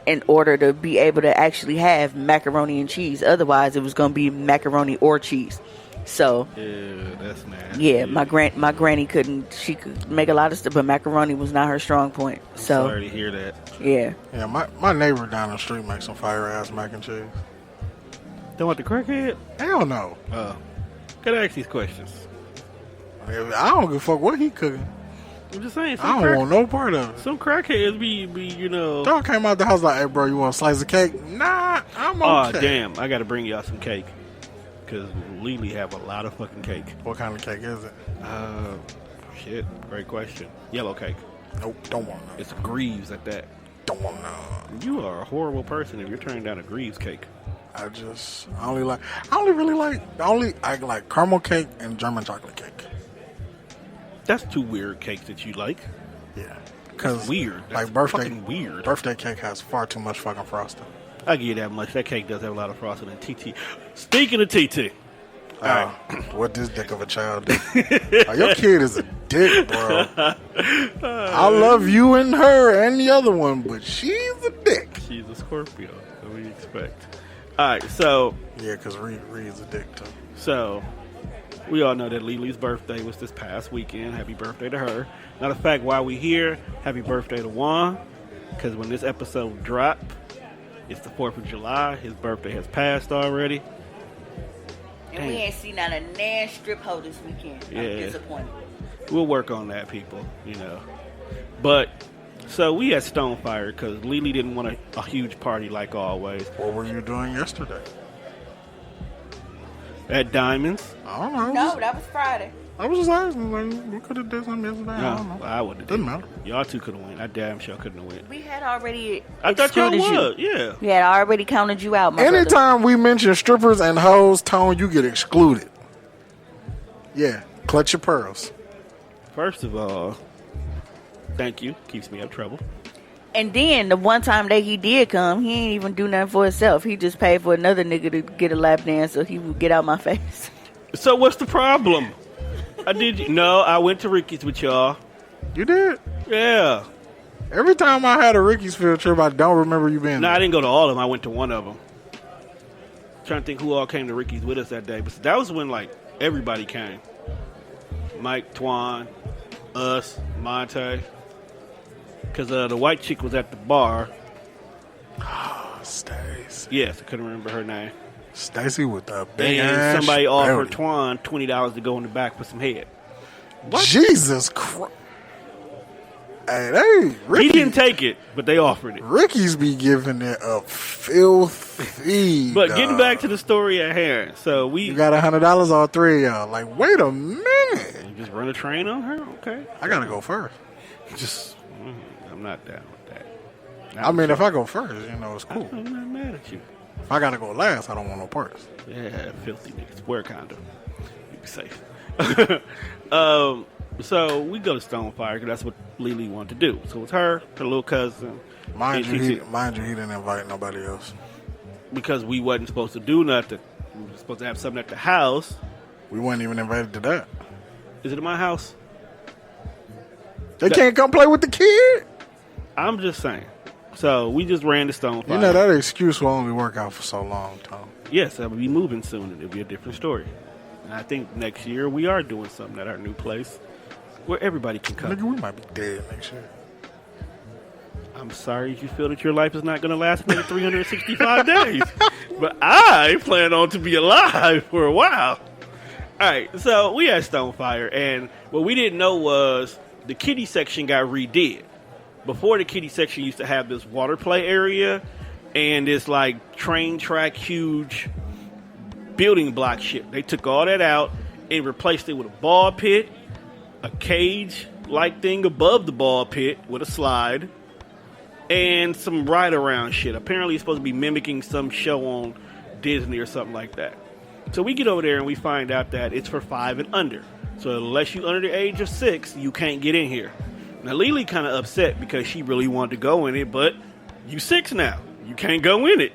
in order to be able to actually have macaroni and cheese. Otherwise it was going to be macaroni or cheese. So that's nasty. yeah, my granny she could make a lot of stuff, but macaroni was not her strong point. So sorry to hear that. Yeah, my neighbor down the street makes some fire ass mac and cheese. Don't want the crackhead? Hell no. Gotta ask these questions. I don't give a fuck what he cooking. I'm just saying. I don't want no part of it. Some crackheads be Dog came out the house like, hey bro, you want a slice of cake? Nah, I'm okay. Oh damn, I gotta bring y'all some cake. Because Lily have a lot of fucking cake. What kind of cake is it? Shit, great question. Yellow cake. Nope, don't want none. It's Greaves at that. Don't want none. You are a horrible person if you're turning down a Greaves cake. I like caramel cake and German chocolate cake. That's two weird cakes that you like. Yeah. Because weird. That's like birthday fucking weird. Birthday cake has far too much fucking frosting. I'll give you that much. That cake does have a lot of frosting and TT. Speaking of TT. What this dick of a child did. Your kid is a dick, bro. I love you and her and the other one, but she's a dick. She's a Scorpio. What do you expect? All right, so... Yeah, because Reed's a dick, too. So, we all know that Lili's birthday was this past weekend. Happy birthday to her. Matter of fact, while we here, happy birthday to Juan. Because when this episode dropped, it's the 4th of July. His birthday has passed already. And we ain't seen not a nan strip hoe this weekend. Yeah. I'm disappointed. We'll work on that, people, But, so we had Stonefire because Lily didn't want a huge party like always. What were you doing yesterday? At Diamonds. I don't know. No, that was Friday. I was just asking. Like, we could have done something yesterday. I don't know. I wouldn't have. Doesn't matter. Y'all two could have won. I damn sure couldn't have won. We had already I thought y'all excluded would. you. Yeah. We had already counted you out, my brother. Anytime we mention strippers and hoes, Tone, you get excluded. Yeah. Clutch your pearls. First of all, thank you. Keeps me out of trouble. And then the one time that he did come, he ain't even do nothing for himself. He just paid for another nigga to get a lap dance so he would get out my face. So what's the problem? I went to Ricky's with y'all. You did? Yeah. Every time I had a Ricky's field trip, I don't remember you being No, there. I didn't go to all of them. I went to one of them. Trying to think who all came to Ricky's with us that day. But that was when, like, everybody came. Mike, Twan, us, Monte. Because the white chick was at the bar. Stacy. Yes, I couldn't remember her name. Stacy with the big And ass somebody offered belly. Twan $20 to go in the back for some head. What? Jesus Christ. Hey, Ricky, He didn't take it, but they offered it. Ricky's be giving it up filthy. But dog. getting back to the story at hand. So You got $100, all three of y'all. Like, wait a minute. You just run a train on her? Okay. I gotta go first. I'm not down with that. I mean, if I go first, it's cool. I'm not mad at you. If I gotta go last, I don't want no parts. Yeah, filthy niggas. Wear a condom. You be safe. So we go to Stonefire because that's what Lily wanted to do. So it's her little cousin. Mind and you, TT. he didn't invite nobody else. Because we wasn't supposed to do nothing. We were supposed to have something at the house. We weren't even invited to that. Is it at my house? They can't come play with the kid. I'm just saying. So we just ran to Stonefire. That excuse will only work out for so long, Tom. Yes, I will be moving soon, and it'll be a different story. And I think next year we are doing something at our new place where everybody can come. Nigga, we might be dead next year. I'm sorry if you feel that your life is not going to last another 365 days, but I plan on to be alive for a while. All right, so we had Stonefire, and what we didn't know was the kiddie section got redid. Before, the kiddie section used to have this water play area and this like train track huge building block shit. They took all that out and replaced it with a ball pit, a cage like thing above the ball pit with a slide, and some ride around shit. Apparently it's supposed to be mimicking some show on Disney or something like that. So we get over there and we find out that it's for 5 and under. So unless you're under the age of 6, you can't get in here. Now Lily kind of upset because she really wanted to go in it, but you 6 now. You can't go in it.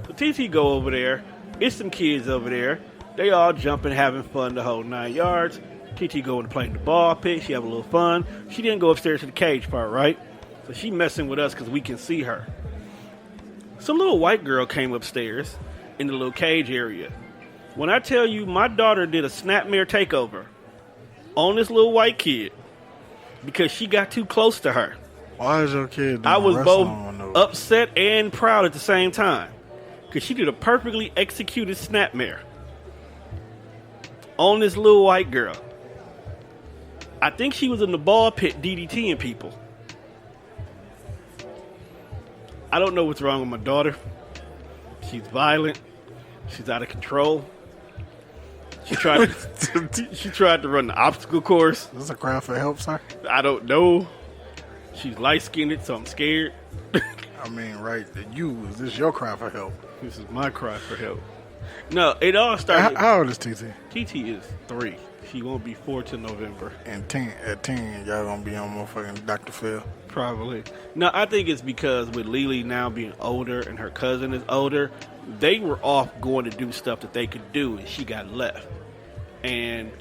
So TT go over there. It's some kids over there. They all jumping, having fun the whole 9 yards. TT going to play in the ball pit. She have a little fun. She didn't go upstairs to the cage part, right? So she messing with us because we can see her. Some little white girl came upstairs in the little cage area. When I tell you my daughter did a snapmare takeover on this little white kid because she got too close to her. Why is your kid doing I was both wrestling? upset and proud at the same time because she did a perfectly executed snapmare on this little white girl. I think she was in the ball pit DDTing people. I don't know what's wrong with my daughter. She's violent. She's out of control. She tried to run the obstacle course. Is this a cry for help, sir? I don't know. She's light-skinned, so I'm scared. I mean, right, is this your cry for help? This is my cry for help. No, it all started... How old is TT? TT is 3. She won't be 4 till November. And at 10, y'all gonna be on motherfucking Dr. Phil. Probably. No, I think it's because with Lily now being older and her cousin is older, they were off going to do stuff that they could do, and she got left. And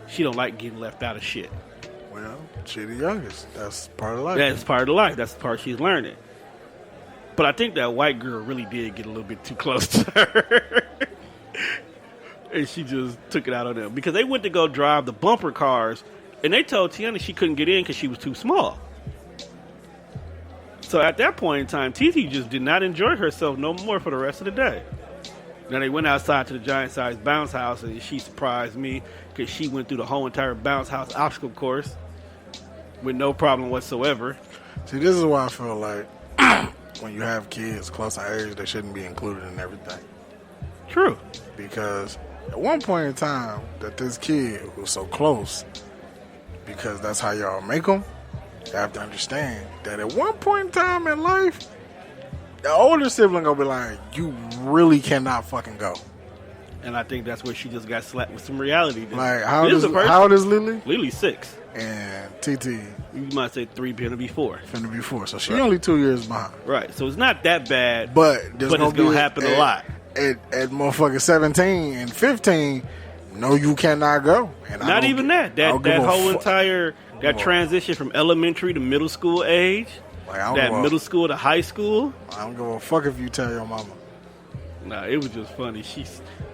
she don't like getting left out of shit. Well, she the youngest. That's part of life. That's part of life. That's the part she's learning. But I think that white girl really did get a little bit too close to her. And she just took it out on them. Because they went to go drive the bumper cars, and they told Tiana she couldn't get in because she was too small. So at that point in time, TT just did not enjoy herself no more for the rest of the day. Then they went outside to the giant-sized bounce house, and she surprised me because she went through the whole entire bounce house obstacle course with no problem whatsoever. See, this is why I feel like when you have kids close in age, they shouldn't be included in everything. True. Because at one point in time that this kid was so close, because that's how y'all make them, you have to understand that at one point in time in life, the older sibling gonna be like, you really cannot fucking go. And I think that's where she just got slapped with some reality. Like, how old is Lily? Lily's 6. And TT, you might say 3, finna be 4. Finna be 4. So she only 2 years behind. Right. So it's not that bad. But it's gonna happen a lot. At motherfucking 17 and 15, no, you cannot go. And not even that. That whole entire transition from elementary to middle school age. Like, that middle school to high school. I don't give a fuck if you tell your mama. Nah, it was just funny.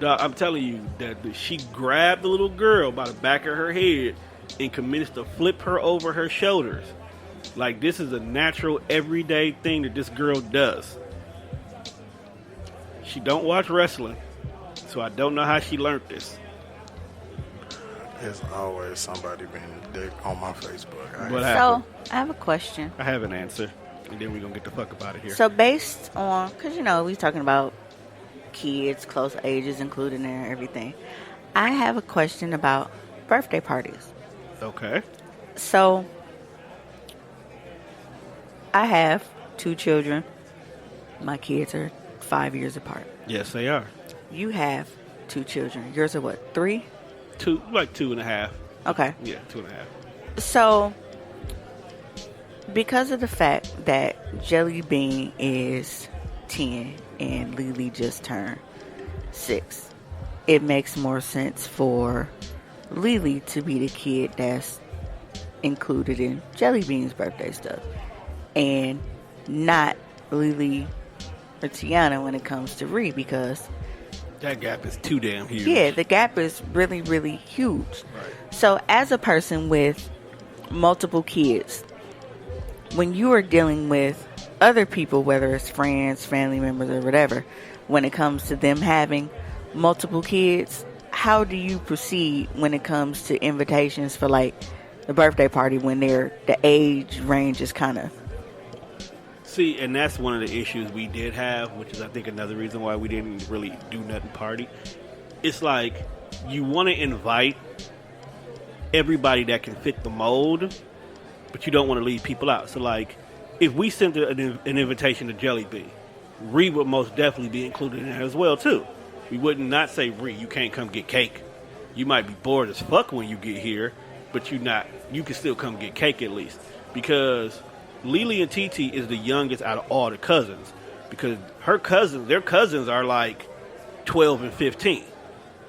I'm telling you that she grabbed the little girl by the back of her head and commenced to flip her over her shoulders. Like, this is a natural, everyday thing that this girl does. She don't watch wrestling, so I don't know how she learned this. There's always somebody being a dick on my Facebook. So, I have a question. I have an answer, and then we're going to get the fuck up out of here. So, based on, because, we talking about kids, close ages included in everything. I have a question about birthday parties. Okay. So, I have 2 children. My kids are 5 years apart. Yes, they are. You have 2 children. Yours are what, 3? 2, like 2.5. Okay. Yeah, 2.5. So, because of the fact that Jelly Bean is 10 and Lily just turned 6, it makes more sense for Lily to be the kid that's included in Jelly Bean's birthday stuff, and not Lily or Tiana when it comes to Ree, because that gap is too damn huge. Yeah, the gap is really, really huge. Right. So, as a person with multiple kids, when you are dealing with other people, whether it's friends, family members, or whatever, when it comes to them having multiple kids, how do you proceed when it comes to invitations for, like, the birthday party when the age range is kind of... See, and that's one of the issues we did have, which is, I think, another reason why we didn't really do nothing party. It's like, you want to invite everybody that can fit the mold, but you don't want to leave people out. So, like, if we sent an invitation to Jelly Bean, Ree would most definitely be included in it as well, too. We would not say, Ree, you can't come get cake. You might be bored as fuck when you get here, but you can still come get cake at least. Because Lily and TT is the youngest out of all the cousins, because their cousins are like 12 and 15.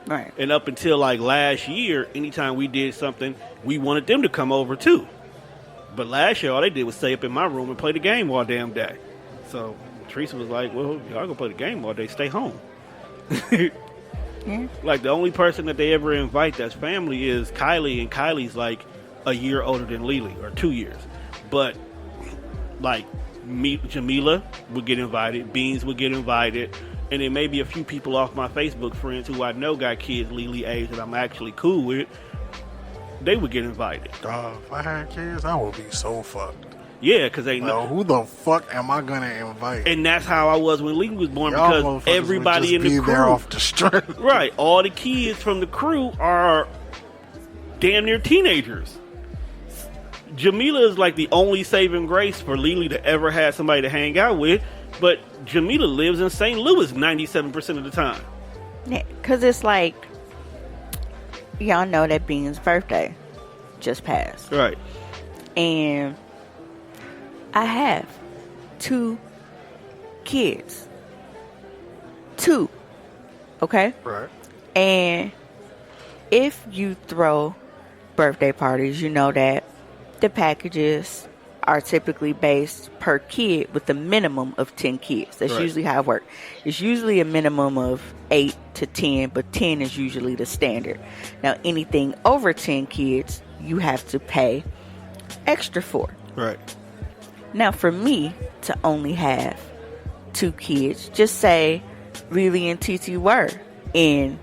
Right. And up until like last year, anytime we did something, we wanted them to come over too. But last year, all they did was stay up in my room and play the game all damn day. So Teresa was like, well, y'all gonna play the game all day, stay home. Yeah. Like, the only person that they ever invite that's family is Kylie, and Kylie's like a year older than Lily, or 2 years. But like, Jamila would get invited, Beans would get invited, and then maybe a few people off my Facebook friends who I know got kids Lily age that I'm actually cool with, they would get invited. If I had kids, I would be so fucked. Yeah, because they know. Who the fuck am I gonna invite? And that's how I was when Lily was born, because everybody in the crew, there off the strength. Right, all the kids from the crew are damn near teenagers. Jamila is like the only saving grace for Lily to ever have somebody to hang out with, but Jamila lives in St. Louis 97% of the time. Yeah, because it's like, y'all know that Bean's birthday just passed. Right. And I have 2 kids. 2. Okay? Right. And if you throw birthday parties, you know that the packages are typically based per kid with a minimum of 10 kids. That's Right. usually how it works. It's usually a minimum of 8 to 10, but 10 is usually the standard. Now, anything over 10 kids, you have to pay extra for. Right. Now, for me to only have 2 kids, just say Lily and TT were in,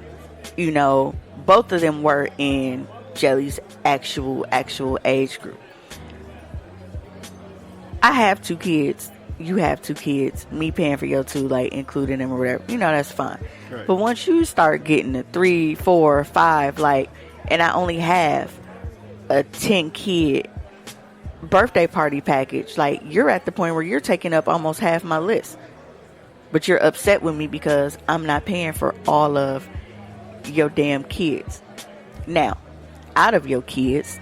you know, both of them were in Jelly's actual age group. I have 2 kids. You have 2 kids. Me paying for your 2, like including them or whatever, you know, that's fine. Right. But once you start getting to 3, 4, 5, like, and I only have a 10 kid birthday party package, like, you're at the point where you're taking up almost half my list. But you're upset with me because I'm not paying for all of your damn kids. Now, out of your kids,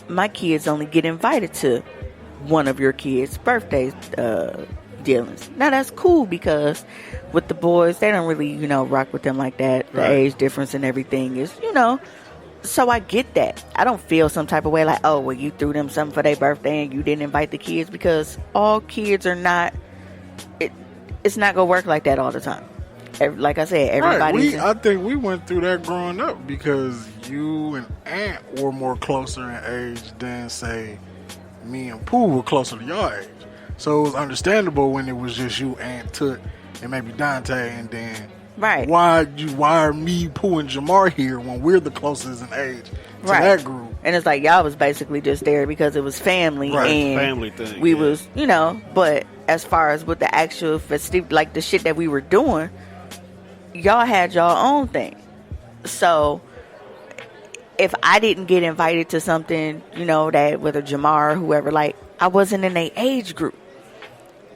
my kids only get invited to one of your kids' birthday dealings. Now, that's cool because with the boys, they don't really, you know, rock with them like that. The Right. age difference and everything is, you know, so I get that. I don't feel some type of way like, oh, well, you threw them something for their birthday and you didn't invite the kids, because all kids are not, it's not going to work like that all the time. Like I said, everybody's... Right. I think we went through that growing up because you and Aunt were more closer in age than, say, me and Pooh were closer to your age. So it was understandable when it was just you, Aunt, Tut, and maybe Dante, and then Right. why are me, Pooh, and Jamar here when we're the closest in age to Right. that group? And it's like y'all was basically just there because it was family. Right. And Family thing, we yeah. was, you know, but as far as with the actual festive, like the shit that we were doing, y'all had y'all own thing. So if I didn't get invited to something, you know, that whether Jamar or whoever, like, I wasn't in their age group.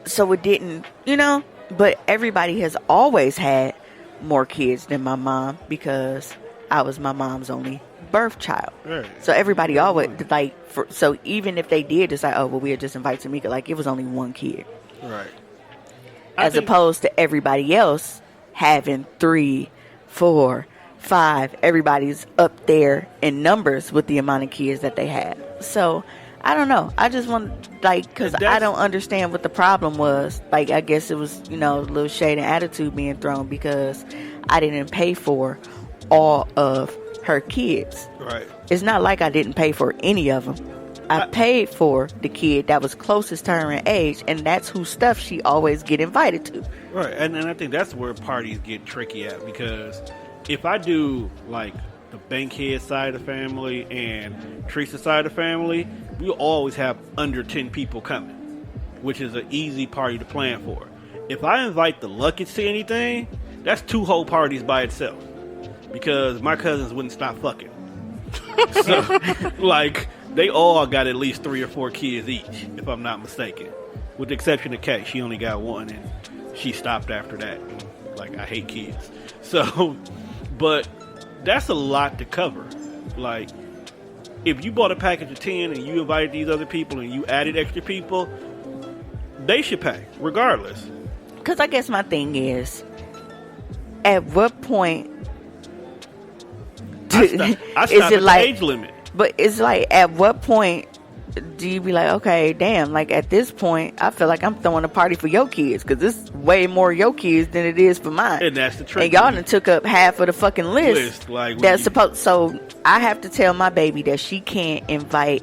So it didn't, you know, but everybody has always had more kids than my mom because I was my mom's only birth child. Right. So everybody always, like, so even if they did decide, oh, well, we'll just invite Tamika, like, it was only one kid. Right. As opposed to everybody else having 3, 4, 5. Everybody's up there in numbers with the amount of kids that they had. So I don't know. I just want, like, because I don't understand what the problem was. Like, I guess it was, you know, a little shade and attitude being thrown because I didn't pay for all of her kids. Right. It's not like I didn't pay for any of them. I paid for the kid that was closest to her in age, and that's whose stuff she always get invited to. Right, and I think that's where parties get tricky at, because if I do, like, the Bankhead side of the family and Teresa side of the family, we'll always have under 10 people coming, which is an easy party to plan for. If I invite the Luckets to anything, that's 2 whole parties by itself, because my cousins wouldn't stop fucking. So, like, they all got at least 3 or 4 kids each, if I'm not mistaken. With the exception of Kay. She only got 1, and she stopped after that. Like, I hate kids. So, but that's a lot to cover. Like, if you bought a package of 10 and you invited these other people and you added extra people, they should pay, regardless. Because I guess my thing is, at what point I stopped at the age limit. But it's like, at what point do you be like, okay, damn, like, at this point, I feel like I'm throwing a party for your kids, because it's way more your kids than it is for mine. And that's the trick. And y'all done took up half of the fucking list. Like, that's supposed. So I have to tell my baby that she can't invite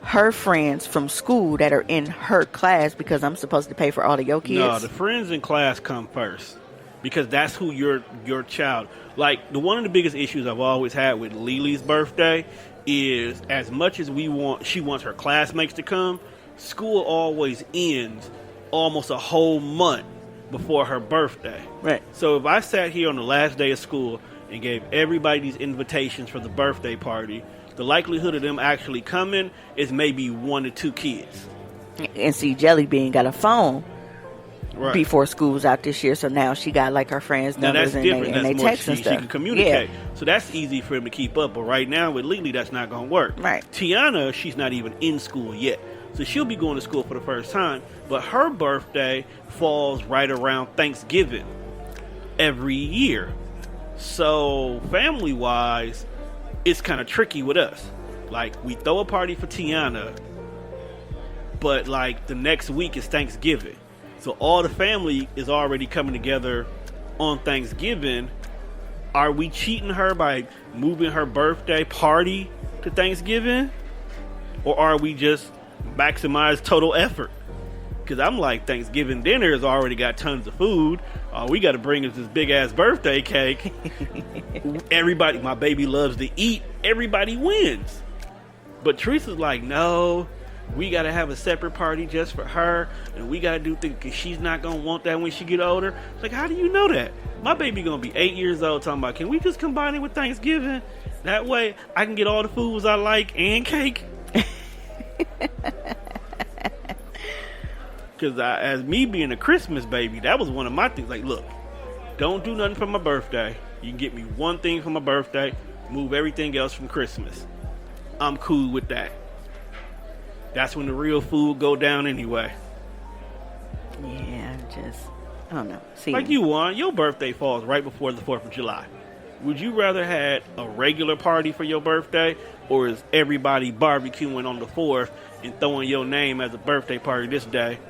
her friends from school that are in her class because I'm supposed to pay for all of your kids. No, the friends in class come first, because that's who your child. Like, one of the biggest issues I've always had with Lily's birthday is, as much as she wants her classmates to come, school always ends almost a whole month before her birthday. Right. So if I sat here on the last day of school and gave everybody these invitations for the birthday party, the likelihood of them actually coming is maybe 1 to 2 kids. And see, Jelly Bean got a phone before school was out this year. So now she got like her friends' numbers and they text and stuff. She can communicate. Yeah. So that's easy for him to keep up. But right now with Lily, that's not going to work. Right. Tiana, she's not even in school yet. So she'll be going to school for the first time. But her birthday falls right around Thanksgiving every year. So family-wise, it's kind of tricky with us. Like, we throw a party for Tiana, but like the next week is Thanksgiving. So all the family is already coming together on Thanksgiving. Are we cheating her by moving her birthday party to Thanksgiving? Or are we just maximize total effort? Because I'm like, Thanksgiving dinner has already got tons of food. All we got to bring is this big ass birthday cake. Everybody, my baby loves to eat. Everybody wins. But Teresa's like, no, we got to have a separate party just for her. And we got to do things because she's not going to want that when she get older. Like, how do you know that? My baby going to be 8 years old talking about, can we just combine it with Thanksgiving? That way I can get all the foods I like and cake. Because as me being a Christmas baby, that was one of my things. Like, look, don't do nothing for my birthday. You can get me one thing for my birthday. Move everything else from Christmas. I'm cool with that. That's when the real food go down anyway. Yeah, I don't know. See, like you, Juan, your birthday falls right before the 4th of July. Would you rather had a regular party for your birthday, or is everybody barbecuing on the 4th and throwing your name as a birthday party this day?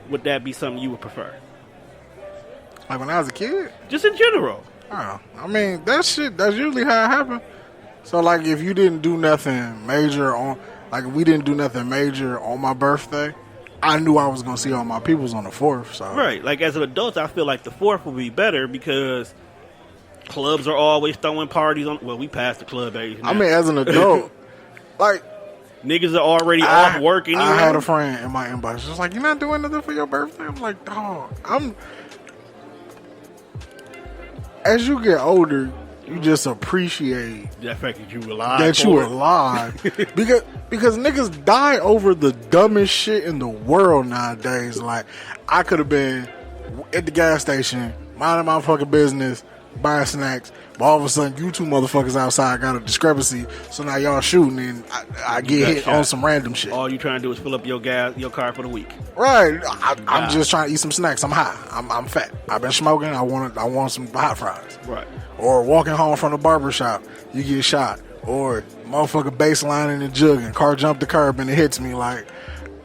Would that be something you would prefer? Like when I was a kid? Just in general. Oh, I mean, that's usually how it happened. So, like, if you didn't do nothing major if we didn't do nothing major on my birthday, I knew I was going to see all my peoples on the 4th. So. Right. Like, as an adult, I feel like the 4th would be better because clubs are always throwing parties on. Well, we passed the club age now. I mean, as an adult, like, niggas are already off work anyway. I had a friend in my inbox just like, you're not doing nothing for your birthday? I'm like, dog, as you get older, you just appreciate the fact that you alive. because niggas die over the dumbest shit in the world nowadays. Like, I could have been at the gas station, minding my fucking business, buying snacks, but all of a sudden you two motherfuckers outside got a discrepancy, so now y'all shooting and I get hit on some random shit. All you trying to do is fill up your car for the week. Right. I'm just trying to eat some snacks. I'm high. I'm fat. I've been smoking. I want some hot fries. Right. Or walking home from the barber shop, you get shot. Or motherfucker baseline in the jug and car jump the curb and it hits me. Like,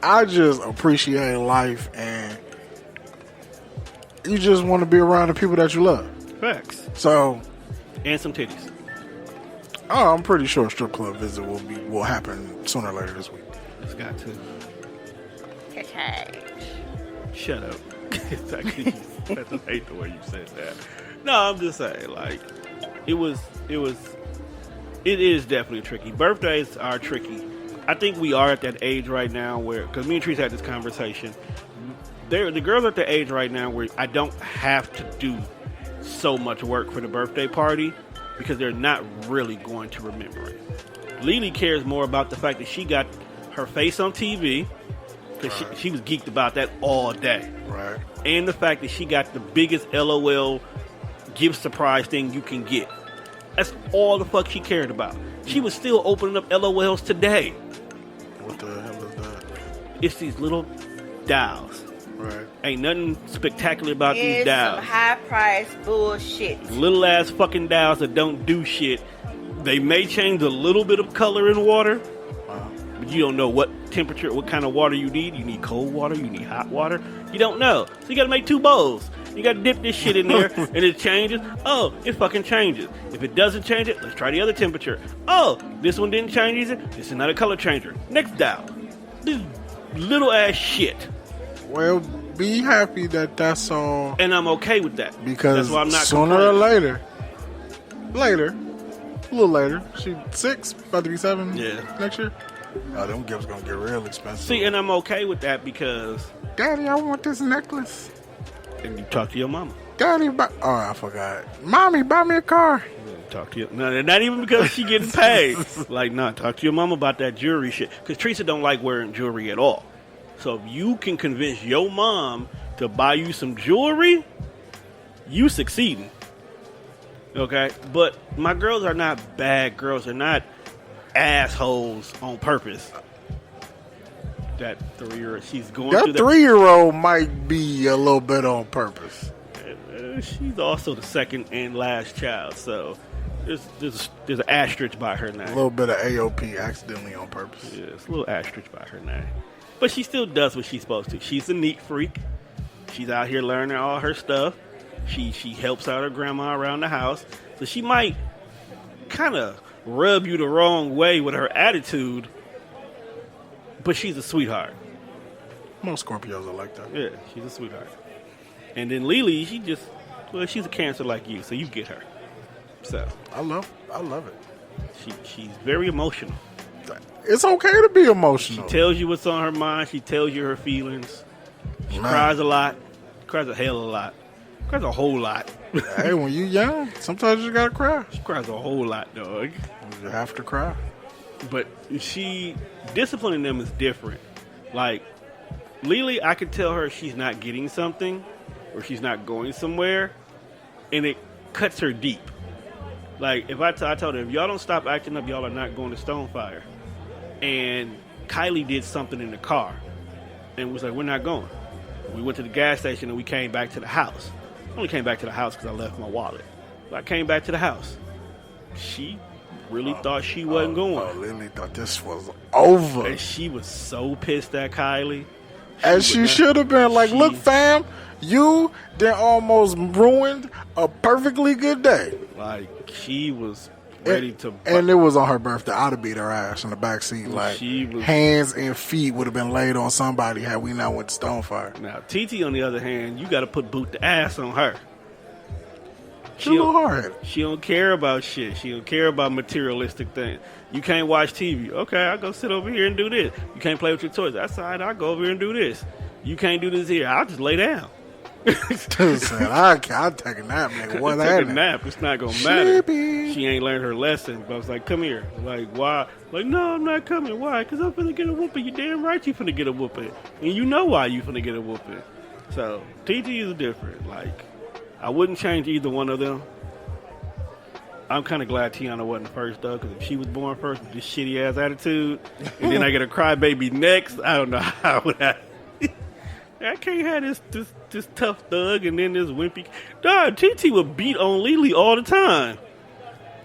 I just appreciate life, and you just want to be around the people that you love. Facts. So, and some titties. Oh, I'm pretty sure a strip club visit will happen sooner or later this week. It's got to. Okay. Shut up. I just hate the way you said that. No, I'm just saying, like, it is definitely tricky. Birthdays are tricky. I think we are at that age right now where, because me and Trees had this conversation, the girls are at the age right now where I don't have to do so much work for the birthday party because they're not really going to remember it. Lily cares more about the fact that she got her face on TV, because she was geeked about that all day. Right. And the fact that she got the biggest LOL gift surprise thing you can get. That's all the fuck she cared about. She was still opening up LOLs today. What the hell is that? It's these little dials. Right. Ain't nothing spectacular about these dials. Some high price bullshit. Little ass fucking dials that don't do shit. They may change a little bit of color in water, but you don't know what temperature, what kind of water you need. You need cold water, you need hot water. You don't know. So you gotta make two bowls. You gotta dip this shit in there and it changes. Oh, it fucking changes. If it doesn't change it, let's try the other temperature. Oh, this one didn't change it. This is not a color changer. Next dial. This little ass shit. Well, be happy that that's all. And I'm okay with that. Because that's why I'm not sooner or later, a little later, she's 6, about to be 7 next year. Oh, them gifts gonna get real expensive. See, and I'm okay with that because, Daddy, I want this necklace. And you talk to your mama. Daddy, I forgot. Mommy, buy me a car. Talk to you. No, not even because she getting paid. Like, nah, talk to your mama about that jewelry shit. Because Teresa don't like wearing jewelry at all. So if you can convince your mom to buy you some jewelry, you succeeding. Okay? But my girls are not bad girls. They're not assholes on purpose. That 3-year-old, she's going through that. That 3-year-old might be a little bit on purpose. She's also the second and last child, so there's an asterisk by her name. A little bit of AOP accidentally on purpose. Yeah, it's a little asterisk by her name. But she still does what she's supposed to. She's a neat freak. She's out here learning all her stuff. She helps out her grandma around the house. So she might kind of rub you the wrong way with her attitude, but she's a sweetheart. Most Scorpios are like that. Yeah, she's a sweetheart. And then Lily, she's a Cancer like you, so you get her. So I love it. She's very emotional. It's okay to be emotional. She tells you what's on her mind. She tells you her feelings. She cries a lot. Cries a hell of a lot. Cries a whole lot. Hey, when you young, sometimes you gotta cry. She cries a whole lot, dog. You have to cry. But disciplining them is different. Like, Lily, I could tell her she's not getting something or she's not going somewhere, and it cuts her deep. Like, if I told her, if y'all don't stop acting up, y'all are not going to Stonefire. And Kylie did something in the car and was like, we're not going. We went to the gas station and we came back to the house. I only came back to the house because I left my wallet. But I came back to the house. She really thought she wasn't going. Lily thought this was over. And she was so pissed at Kylie. As she should have been. Like, look, fam, you then almost ruined a perfectly good day. Like, she was ready to... And it was on her birthday. I'd have beat her ass in the backseat. Like, hands and feet would have been laid on somebody had we not went to Stonefire. Now, TT, on the other hand, you got to put boot the ass on her. She's a little hard-headed. She don't care about shit. She don't care about materialistic things. You can't watch TV. Okay, I'll go sit over here and do this. You can't play with your toys. That's all right. I'll go over here and do this. You can't do this here. I'll just lay down. I'll take a nap, nigga. What take a nap. It's not going to matter. She ain't learned her lesson. But I was like, come here. Like, why? Like, no, I'm not coming. Why? Because I'm finna get a whooping. You damn right you finna get a whooping. And you know why you finna get a whooping. So, TT is different. Like, I wouldn't change either one of them. I'm kind of glad Tiana wasn't first, though, because if she was born first with this shitty-ass attitude, and then I get a crybaby next, I don't know how would I can't have this tough thug and then this wimpy. Dog, TT would beat on Lily all the time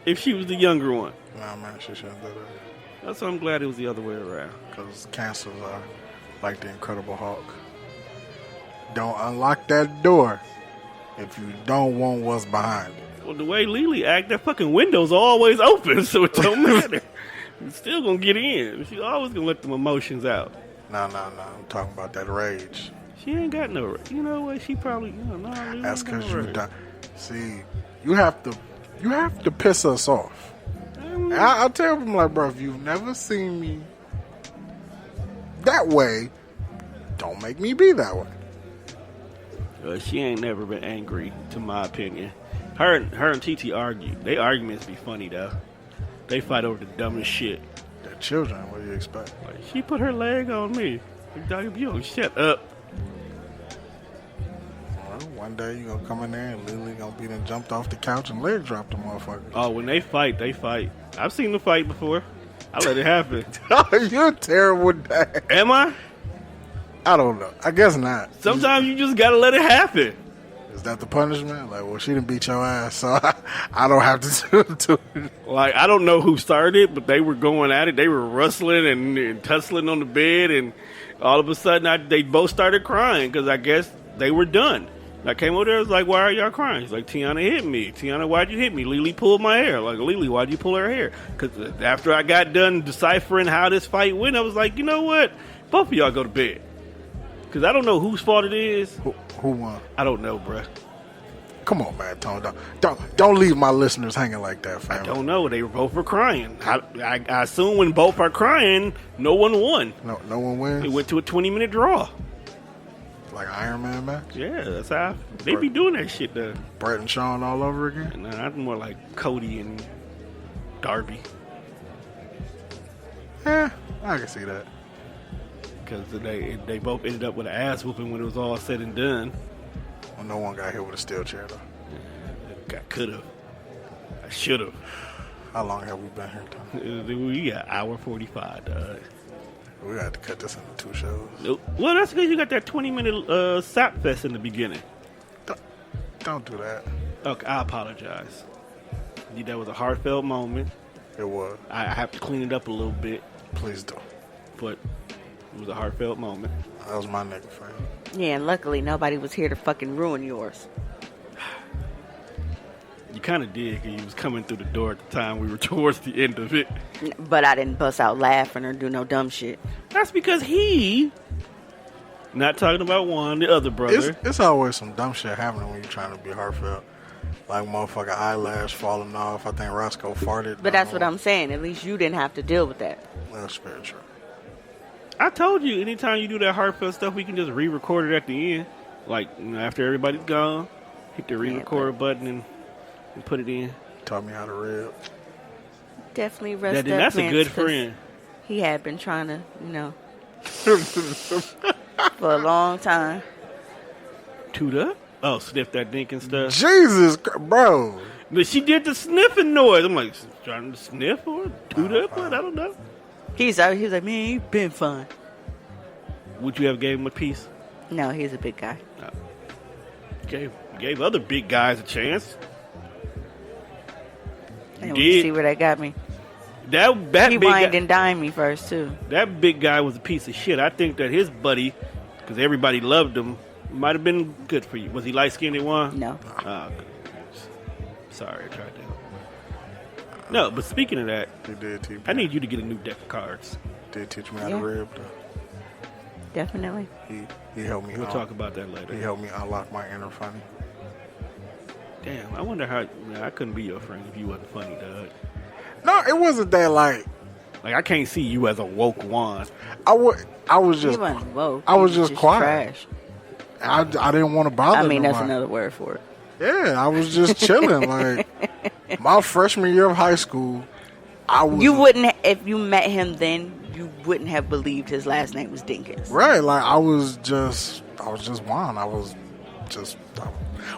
if she was the younger one. Nah, man, she shouldn't do that. That's why I'm glad it was the other way around. Because cancers are like the Incredible Hulk. Don't unlock that door if you don't want what's behind it. Well, the way Lily act, that fucking window's always open, so it don't matter. You're still gonna get in. She's always gonna let them emotions out. No. I'm talking about that rage. She ain't got no rage. You know what? She probably, that's because you done. See, you have to piss us off. I tell them, like, bro, if you've never seen me that way, don't make me be that way. She ain't never been angry, to my opinion. Her and TT argue. They arguments be funny, though. They fight over the dumbest shit. They're children. What do you expect? Like, she put her leg on me. Like, you don't shut up. Well, one day you gonna come in there and Lily gonna be done jumped off the couch and leg dropped the motherfucker. Oh, when they fight, they fight. I've seen them fight before. I let it happen. You're a terrible dad. Am I? I don't know. I guess not. Sometimes you just gotta let it happen. Is that the punishment? Like, well, she didn't beat your ass, so I don't have to do it. Like, I don't know who started, but they were going at it. They were rustling and tussling on the bed, and all of a sudden, they both started crying because I guess they were done. I came over there, I was like, why are y'all crying? He's like, Tiana hit me. Tiana, why'd you hit me? Lily pulled my hair. Like, Lily, why'd you pull her hair? Because after I got done deciphering how this fight went, I was like, you know what? Both of y'all go to bed. Because I don't know whose fault it is. Who won? I don't know, bruh. Come on, man, Tone. Don't leave my listeners hanging like that, fam. I don't know. They both were crying. I assume when both are crying, no one won. No one wins? It went to a 20-minute draw. Like Iron Man match? Yeah, that's how they be doing that shit, though. Brett and Sean all over again? Nah, that's more like Cody and Darby. Yeah, I can see that. because they both ended up with an ass whooping when it was all said and done. Well, no one got hit with a steel chair, though. I could have. I should have. How long have we been here, Tom? We got hour 45, dog. We got to cut this into 2 shows. Nope. Well, that's because you got that 20-minute sap fest in the beginning. Don't do that. Okay, I apologize. That was a heartfelt moment. It was. I have to clean it up a little bit, Please do. but it was a heartfelt moment. That was my nigga, friend. Yeah, and luckily nobody was here to fucking ruin yours. You kind of did, because you was coming through the door at the time we were towards the end of it. But I didn't bust out laughing or do no dumb shit. That's because not talking about Juan, the other brother. It's always some dumb shit happening when you're trying to be heartfelt. Like motherfucker eyelash falling off. I think Roscoe farted. But that's what I'm saying. At least you didn't have to deal with that. That's very true. I told you, anytime you do that heartfelt stuff, we can just re-record it at the end. Like, after everybody's gone, hit the re-record button and put it in. Taught me how to rib. Definitely rest up. That's a good friend. He had been trying to, for a long time. Toot up? Oh, sniff that dink and stuff. Jesus, bro. But she did the sniffing noise. I'm like, trying to sniff or toot up? What? I don't know. He's like, man, he's been fun. Would you have gave him a piece? No, he's a big guy. No. Gave other big guys a chance. And we see where that got me. That he big wined guy, and dined me first, too. That big guy was a piece of shit. I think that his buddy, because everybody loved him, might have been good for you. Was he light-skinned at one? No. Oh, good. Sorry, I tried to. No, but speaking of that, I need you to get a new deck of cards. Did teach me how to rib, though. Definitely. He helped me. We'll talk about that later. He helped me unlock my inner funny. Damn, I wonder how. I couldn't be your friend if you wasn't funny, Doug. No, it wasn't that like I can't see you as a woke one. I was just. He wasn't woke. I was just quiet. Trash. I didn't want to bother. I mean, nobody. That's another word for it. Yeah, I was just chilling. Like my freshman year of high school, I was. You wouldn't, if you met him then, you wouldn't have believed his last name was Dinkins. Right, like I was just Juan.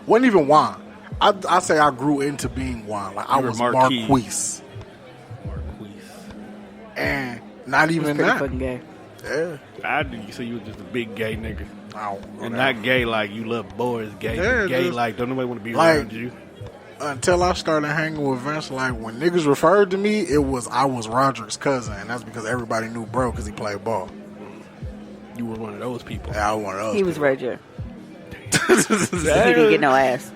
Wasn't even Juan. I say I grew into being Juan. Like I was Marquise. And not even that. Fucking gay. Yeah. I do. So you were just a big gay nigga. And that. not gay like you love boys. Gay, Yeah, gay just, like don't nobody want to be like, around you. Until I started hanging with Vince, like when niggas referred to me, I was Roderick's cousin, and that's because everybody knew bro because he played ball. You were one of those people. Yeah, I was one of those. He was Roger. He didn't get no ass.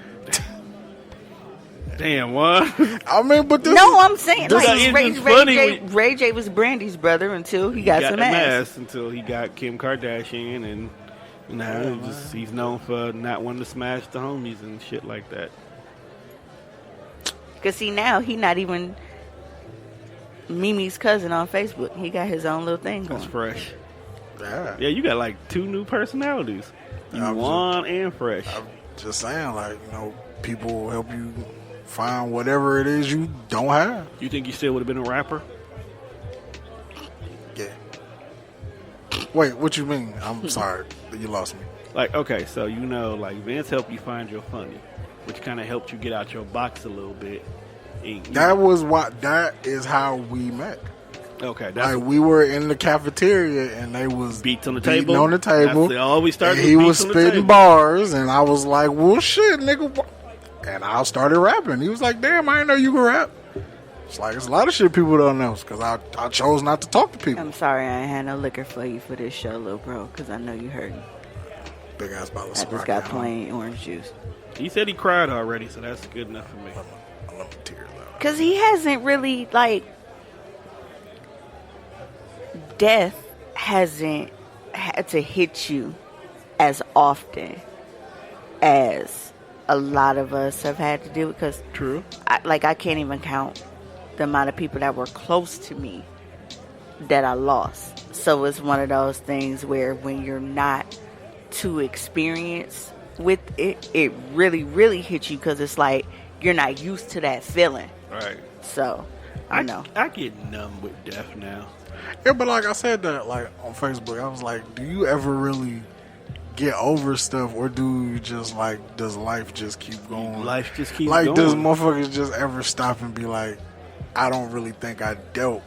Damn, what? I mean, but this no, I'm saying like Ray J was Brandy's brother until he got some ass. Until he got Kim Kardashian, and now he's known for not wanting to smash the homies and shit like that. Because see, now he not even Mimi's cousin on Facebook. He got his own little thing going. That's fresh. Yeah, you got like 2 new personalities. Juan and Fresh. I'm just saying, like, people will help you find whatever it is you don't have. You think you still would have been a rapper? Yeah. Wait, what you mean? I'm sorry. You lost me. Like, okay, so like Vince helped you find your funny, which kind of helped you get out your box a little bit. That is how we met. Okay, like we were in the cafeteria and they was beats on the beating table. On the table. They always started. He was spitting bars, and I was like, "Well, shit, nigga," and I started rapping. He was like, "Damn, I didn't know you could rap." It's like it's a lot of shit people don't know because I chose not to talk to people. I'm sorry, I ain't had no liquor for you for this show, little bro, because I know you heard me. Big ass bottle of Spreaker. I just got plain orange juice. He said he cried already, so that's good enough for me. I love the tears out. Because he hasn't really death hasn't had to hit you as often as a lot of us have had to do. Because true, I can't even count the amount of people that were close to me that I lost. So it's one of those things where when you're not too experienced with it, it really, really hits you because it's like you're not used to that feeling. Right. So I know. I get numb with death now. Yeah, but like I said that like on Facebook, I was like, do you ever really get over stuff, or do you just like, does life just keep going? Life just keeps like, going. does motherfuckers just ever stop and be like, I don't really think I dealt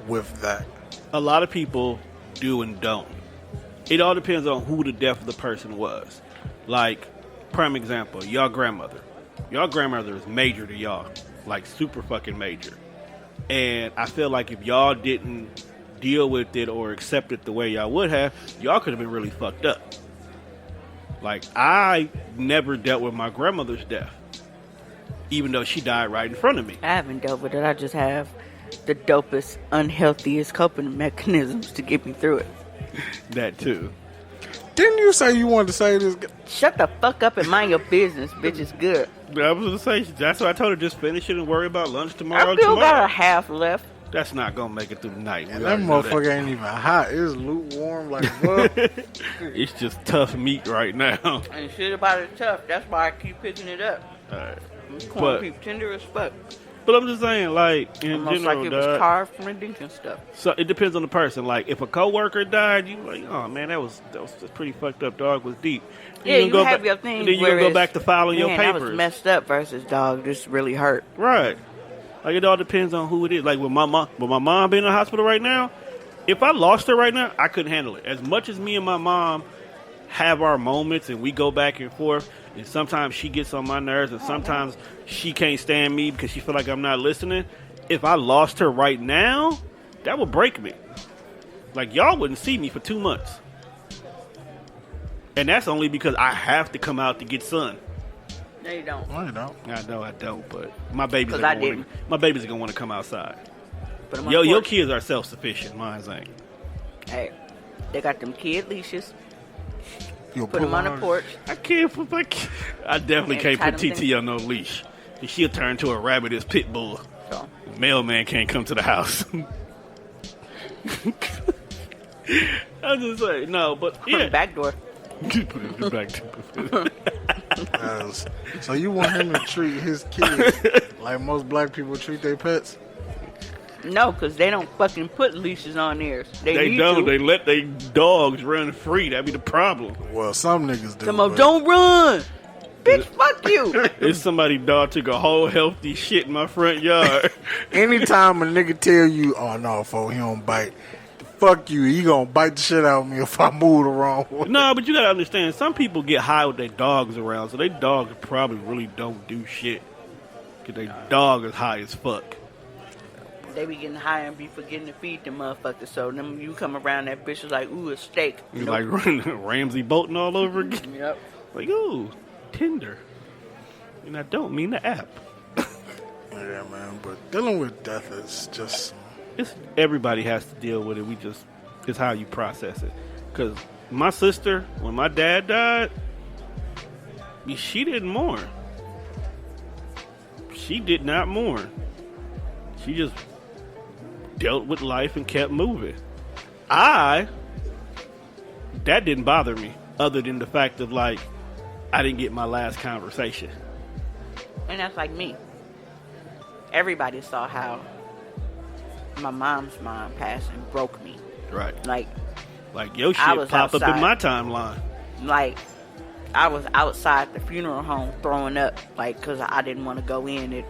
with that? A lot of people do and don't. It all depends on who the death of the person was. Like, prime example, y'all grandmother. Y'all grandmother is major to y'all. Like, super fucking major. And I feel like if y'all didn't deal with it or accept it the way y'all would have, y'all could have been really fucked up. Like, I never dealt with my grandmother's death, even though she died right in front of me. I haven't dealt with it. I just have the dopest, unhealthiest coping mechanisms to get me through it. That too. Didn't you say you wanted to say this? Shut the fuck up and mind your business, bitch. It's good. I was gonna say, that's what I told her. Just finish it and worry about lunch tomorrow. I still got a half left. That's not gonna make it through the night. And that motherfucker ain't even hot. It's lukewarm like what? It's just tough meat right now. And shit about it tough. That's why I keep picking it up. Alright. Corn beef tender as fuck. But I'm just saying, like, in Almost general, like it was carved from the Dinkin stuff. So it depends on the person. Like, if a coworker died, you like, oh man, that was just pretty fucked up. Dog was deep. Yeah, you have your thing. And then you gonna go back to filing your papers. That was messed up versus dog. This really hurt. Right. Like, it all depends on who it is. Like, with my mom being in the hospital right now, if I lost her right now, I couldn't handle it. As much as me and my mom have our moments and we go back and forth, and sometimes she gets on my nerves, and sometimes she can't stand me because she feel like I'm not listening. If I lost her right now, that would break me. Like, y'all wouldn't see me for 2 months. And that's only because I have to come out to get sun. No, you don't. No, you don't. I know I don't, but my babies are gonna want to come outside. Your kids are self-sufficient. Mine ain't. Hey, they got them kid leashes. You'll put them on the porch. I definitely can't put TT on no leash. She'll turn to a rabidous pit bull. So. The mailman can't come to the house. I'm just saying, no, but yeah. Back door. Put it in the back door. So you want him to treat his kids like most black people treat their pets? No, because they don't fucking put leashes on theirs. They don't. They let their dogs run free. That'd be the problem. Well, some niggas do. Don't run. Bitch, fuck you. If somebody's dog took a whole healthy shit in my front yard. Anytime a nigga tell you, oh no, folks, he don't bite. Fuck you. He gonna bite the shit out of me if I move the wrong way. No, but you gotta understand, some people get high with their dogs around, so their dogs probably really don't do shit. Because their dog is high as fuck. They be getting high and be forgetting to feed them motherfuckers. So then you come around, that bitch is like, ooh, a steak. You like Ramsey Bolton all over again? Yep. Like, ooh, Tinder. And I don't mean the app. Yeah, man, but dealing with death is just... Everybody has to deal with it. It's how you process it. Because my sister, when my dad died, she didn't mourn. She did not mourn. She just dealt with life and kept moving. That didn't bother me, other than the fact of, like, I didn't get my last conversation. And that's like me. Everybody saw how my mom's mom passed and broke me. Right. Like your shit popped up in my timeline. Like, I was outside the funeral home throwing up, like, because I didn't want to go in.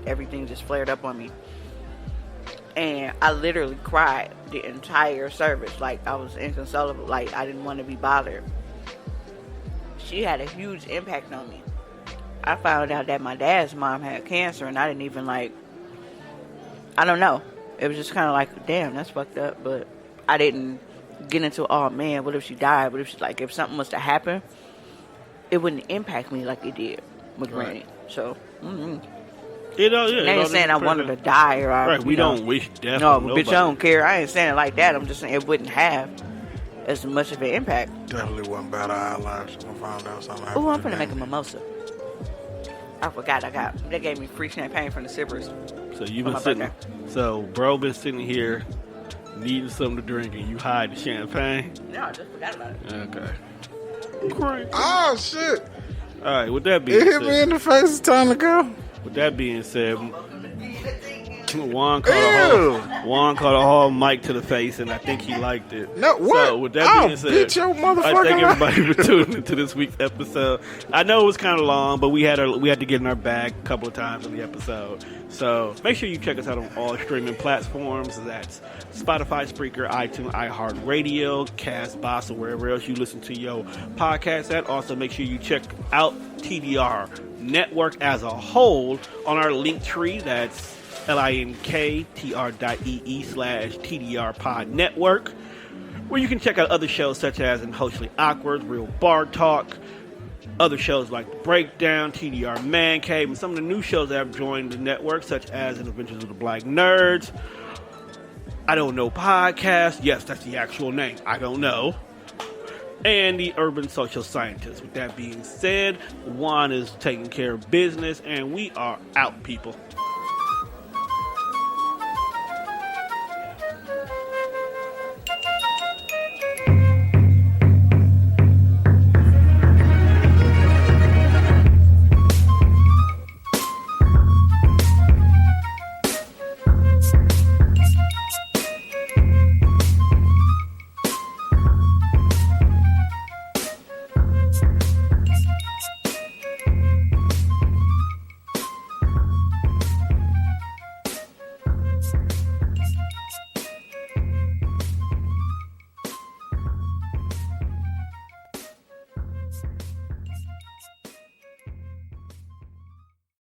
Everything just flared up on me. And I literally cried the entire service. Like, I was inconsolable. Like, I didn't want to be bothered. She had a huge impact on me. I found out that my dad's mom had cancer, and I didn't even, like, I don't know. It was just kind of like, damn, that's fucked up. But I didn't get into, oh, man, what if she died? What if she, like, if something was to happen, it wouldn't impact me like it did with Granny. So, They ain't saying I wanted to die or right. We don't wish death. No, but bitch, I don't care. I ain't saying it like that. I'm just saying it wouldn't have as much of an impact. Definitely wasn't bad our lives. I found out something happened. Oh, I'm finna make a mimosa. I forgot. They gave me free champagne from the Sippers. So you've been sitting. So bro, been sitting here needing something to drink, and you hide the champagne. No, I just forgot about it. Okay. Great. Oh shit! All right. With that being It hit said, me in the face. It's time to go. with that being said, Juan caught a whole mic to the face, and I think he liked it. No, what? So with that being said, beat your motherfucking I thank everybody for tuning into this week's episode. I know it was kind of long, but we had to get in our bag a couple of times in the episode. So make sure you check us out on all streaming platforms. That's Spotify, Spreaker, iTunes, iHeartradio, Castbox, or wherever else you listen to your podcast at. Also, make sure you check out TDR Network as a whole on our Linktree. That's linktr.ee/TDR Pod Network, where you can check out other shows such as Emotionally Awkward, Real Bar Talk, other shows like The Breakdown, TDR Man Cave, and some of the new shows that have joined the network, such as Adventures of the Black Nerds, I Don't Know Podcast. Yes, that's the actual name. I don't know. And the Urban Social Scientist. With that being said, Juan is taking care of business, and we are out, people.